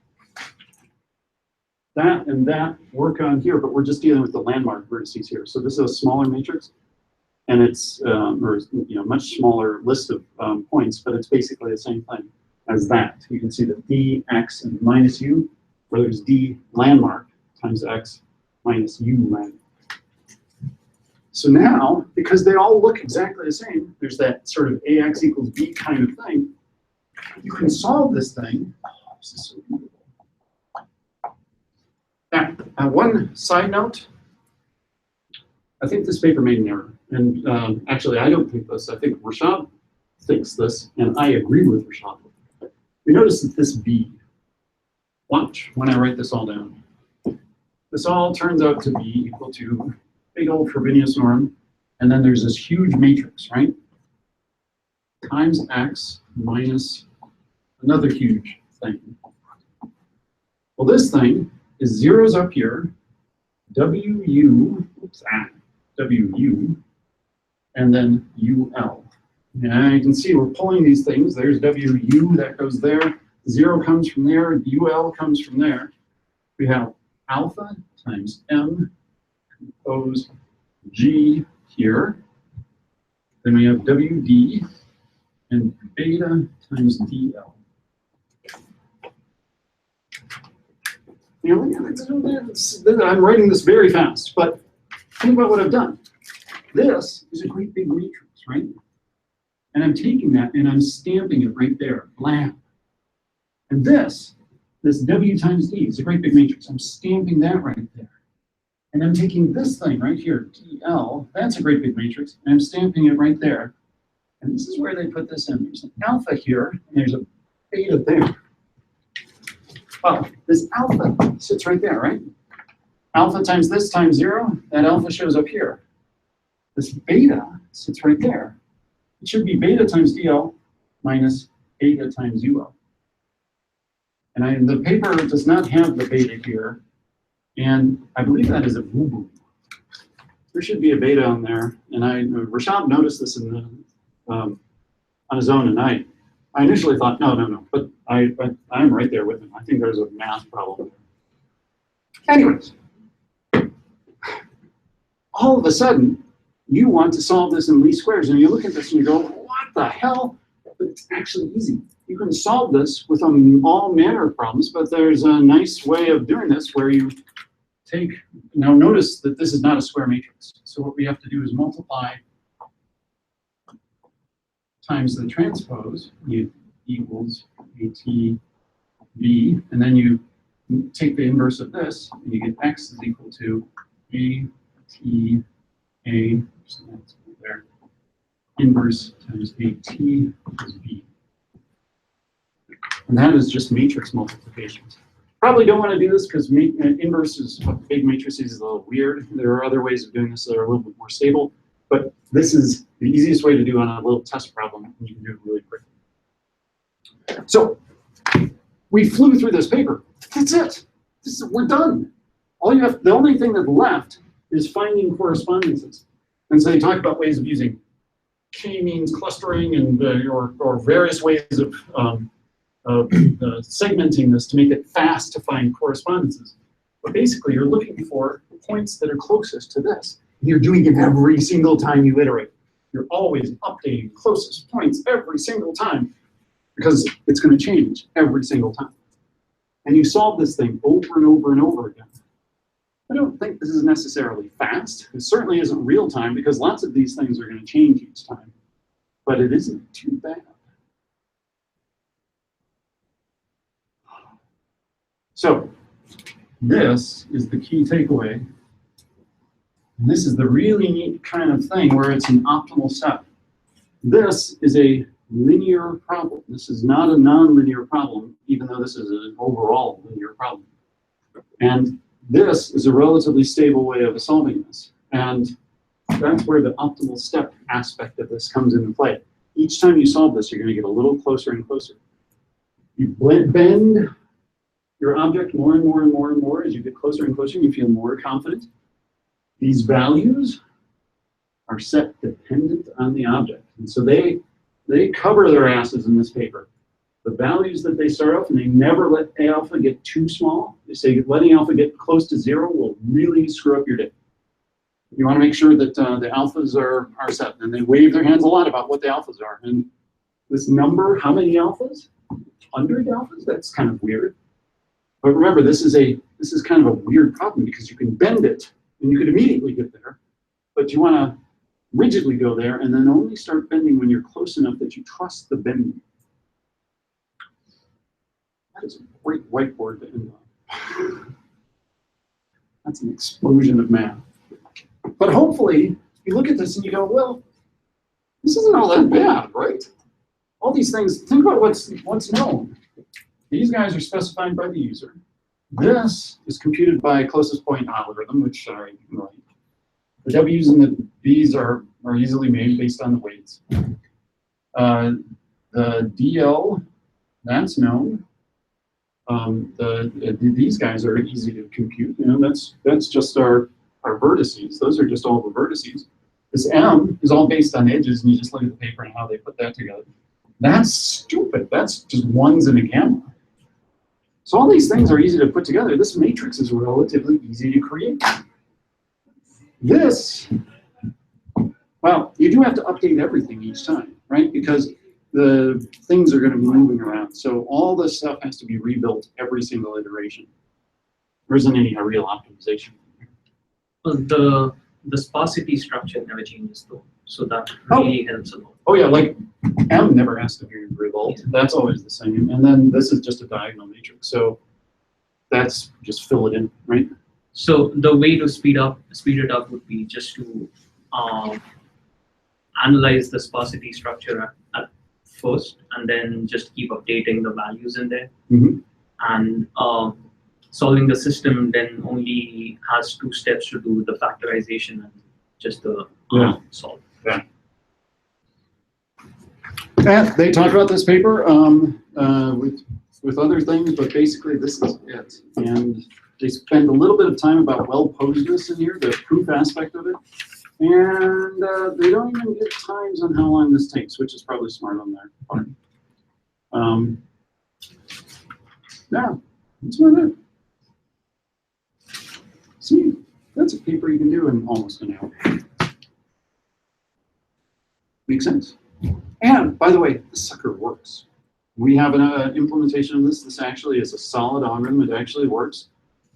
That and that work on here, but we're just dealing with the landmark vertices here. So this is a smaller matrix, and it's much smaller list of points, but it's basically the same thing as that. You can see that D, X, and minus U, where there's D landmark times X minus U landmark. So now, because they all look exactly the same, there's that sort of AX equals B kind of thing. You can solve this thing. Oh, this is so beautiful. Now, one side note, I think this paper made an error. And actually, I don't think this. I think Rashad thinks this, and I agree with Rashad. You notice that this B, watch when I write this all down. This all turns out to be equal to big old Frobenius norm, and then there's this huge matrix, right? Times X minus another huge thing. Well, this thing is zeros up here, WU, and then UL. And you can see we're pulling these things. There's WU, that goes there. 0 comes from there, UL comes from there. We have alpha times M compose G here. Then we have WD and beta times DL. You know, I'm writing this very fast, but think about what I've done. This is a great big matrix, right? And I'm taking that and I'm stamping it right there, blam. And this W times D is a great big matrix. I'm stamping that right there. And I'm taking this thing right here, DL, that's a great big matrix, and I'm stamping it right there. And this is where they put this in. There's an alpha here, and there's a beta there. Well, this alpha sits right there, right? Alpha times this times 0, that alpha shows up here. This beta sits right there. It should be beta times DL minus beta times UL. And the paper does not have the beta here, and I believe that is a boo-boo. There should be a beta on there, and Rashad noticed this in the on his own, and I initially thought, no, but I'm right there with him. I think there's a math problem there. Anyways, all of a sudden, you want to solve this in least squares, and you look at this and you go, what the hell? But it's actually easy. You can solve this with all manner of problems, but there's a nice way of doing this where you take, now notice that this is not a square matrix. So what we have to do is multiply times the transpose, you equals AT B, and then you take the inverse of this, and you get x is equal to A T A, so that's there, inverse times AT is B. And that is just matrix multiplications. Probably don't want to do this because inverses of big matrices is a little weird. There are other ways of doing this that are a little bit more stable, but this is the easiest way to do on a little test problem, and you can do it really quickly. So we flew through this paper. That's it. We're done. The only thing that's left is finding correspondences. And so they talk about ways of using k-means clustering and or various ways of segmenting this to make it fast to find correspondences. But basically, you're looking for points that are closest to this. You're doing it every single time you iterate. You're always updating closest points every single time because it's going to change every single time. And you solve this thing over and over and over again. I don't think this is necessarily fast. It certainly isn't real time because lots of these things are going to change each time. But it isn't too bad. So this is the key takeaway. And this is the really neat kind of thing where it's an optimal step. This is a linear problem. This is not a nonlinear problem, even though this is an overall linear problem. And this is a relatively stable way of solving this. And that's where the optimal step aspect of this comes into play. Each time you solve this, you're going to get a little closer and closer. You bend your object more and more and more and more as you get closer and closer, and you feel more confident. These values are set dependent on the object. And so they cover their asses in this paper. The values that they start off, and they never let alpha get too small. They say letting alpha get close to 0 will really screw up your day. You want to make sure that the alphas are set. And they wave their hands a lot about what the alphas are. And this number, how many alphas? 100 alphas? That's kind of weird. But remember, this is kind of a weird problem because you can bend it and you could immediately get there. But you want to rigidly go there and then only start bending when you're close enough that you trust the bending. That is a great whiteboard to end on. That's an explosion of math. But hopefully, you look at this and you go, well, this isn't all that bad, right? All these things, think about what's known. These guys are specified by the user. This is computed by closest point algorithm, which you can write. The W's and the B's are easily made based on the weights. The DL, that's known. These guys are easy to compute. You know, that's just our vertices. Those are just all the vertices. This M is all based on edges, and you just look at the paper and how they put that together. That's stupid. That's just ones and a gamma. So all these things are easy to put together. This matrix is relatively easy to create. This, well, you do have to update everything each time, right? Because the things are going to be moving around. So all this stuff has to be rebuilt every single iteration. There isn't any real optimization. Well, the sparsity structure never changes though, so that really helps a lot. Oh yeah, like M never has to be revolved. Yeah. That's always the same. And then this is just a diagonal matrix. So that's just fill it in, right? So the way to speed it up would be just to analyze the sparsity structure at first, and then just keep updating the values in there. Mm-hmm. And solving the system then only has 2 steps to do the factorization and just the solve. Yeah. And they talk about this paper with other things, but basically this is it. And they spend a little bit of time about well-posedness in here, the proof aspect of it. And they don't even give times on how long this takes, which is probably smart on their part. Yeah, that's about it. See, that's a paper you can do in almost an hour. Makes sense. And by the way, this sucker works. We have an implementation of this. This actually is a solid algorithm. It actually works.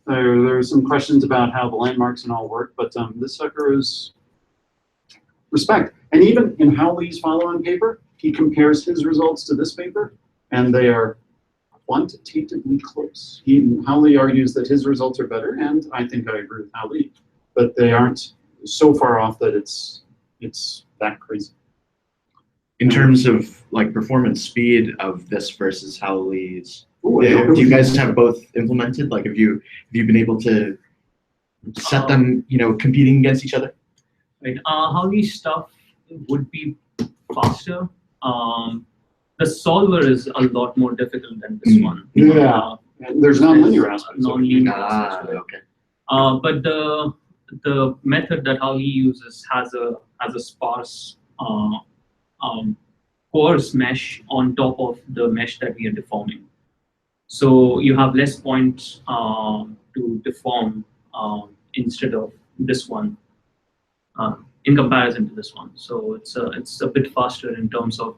There are some questions about how the landmarks and all work, but this sucker is respect. And even in Howley's follow-on paper, he compares his results to this paper, and they are quantitatively close. Howley argues that his results are better, and I think I agree with Howley, but they aren't so far off that it's that crazy. In terms of like performance speed of this versus Howley's, Ooh, do you guys have both implemented? Like, have you been able to set them, competing against each other? Right. Howley's stuff would be faster. The solver is a lot more difficult than this one. Yeah. And there's nonlinear aspects. Non-linear aspects, right? Okay. But the method that Howley uses has a sparse coarse mesh on top of the mesh that we are deforming. So you have less points to deform instead of this one in comparison to this one. So it's a bit faster in terms of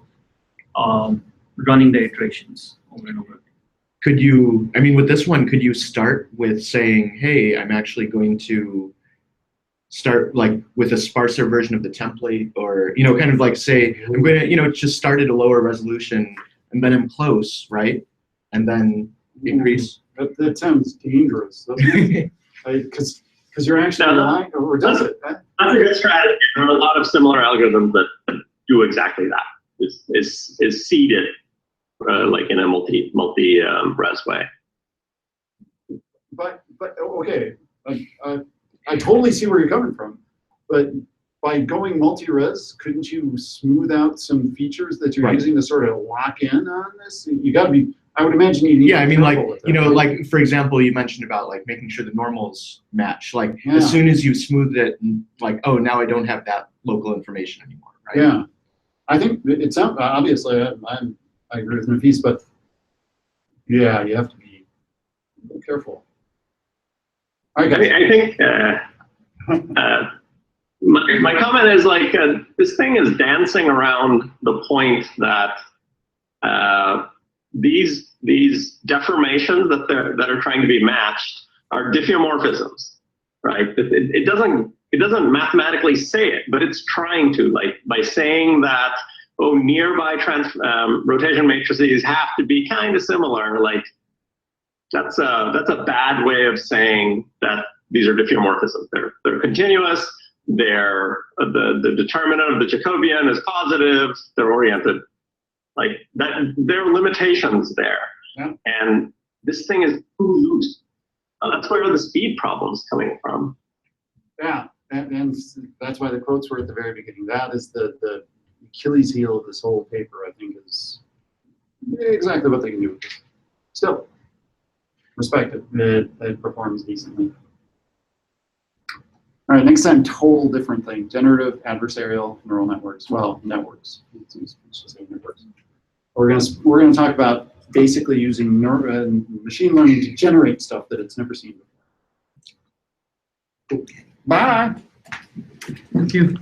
running the iterations over and over. Could you, with this one, could you start with saying, hey, I'm actually going to start like with a sparser version of the template, or kind of like say I'm going to just start at a lower resolution and then I'm close, right? And then increase. That sounds dangerous, because you're actually relying, or does it? That's a good strategy. There are a lot of similar algorithms that do exactly that. Is seeded like in a multi res way. But okay. I totally see where you're coming from, but by going multi-res, couldn't you smooth out some features that you're using to sort of lock in on this? You got to be. I would imagine you need. Yeah, like for example, you mentioned about like making sure the normals match. Like as soon as you smooth it, like oh, now I don't have that local information anymore, right? Yeah, I think it's obviously I agree with Nafis, but yeah, you have to be careful. I think my comment is like this thing is dancing around the point that these deformations that are trying to be matched are diffeomorphisms, right? It doesn't mathematically say it, but it's trying to, like by saying that nearby rotation matrices have to be kind of similar, like. That's a bad way of saying that these are diffeomorphisms. They're continuous. They're the determinant of the Jacobian is positive. They're oriented like that. There are limitations there, and this thing is too loose. That's where the speed problem's coming from. Yeah, and that's why the quotes were at the very beginning. That is the Achilles heel of this whole paper. I think is exactly what they can do with this. Still. Respect it. It performs decently. All right, next time, total different thing. Generative, adversarial, neural networks. Well, networks. It's just say networks. We're gonna talk about basically using machine learning to generate stuff that it's never seen before. Bye. Thank you.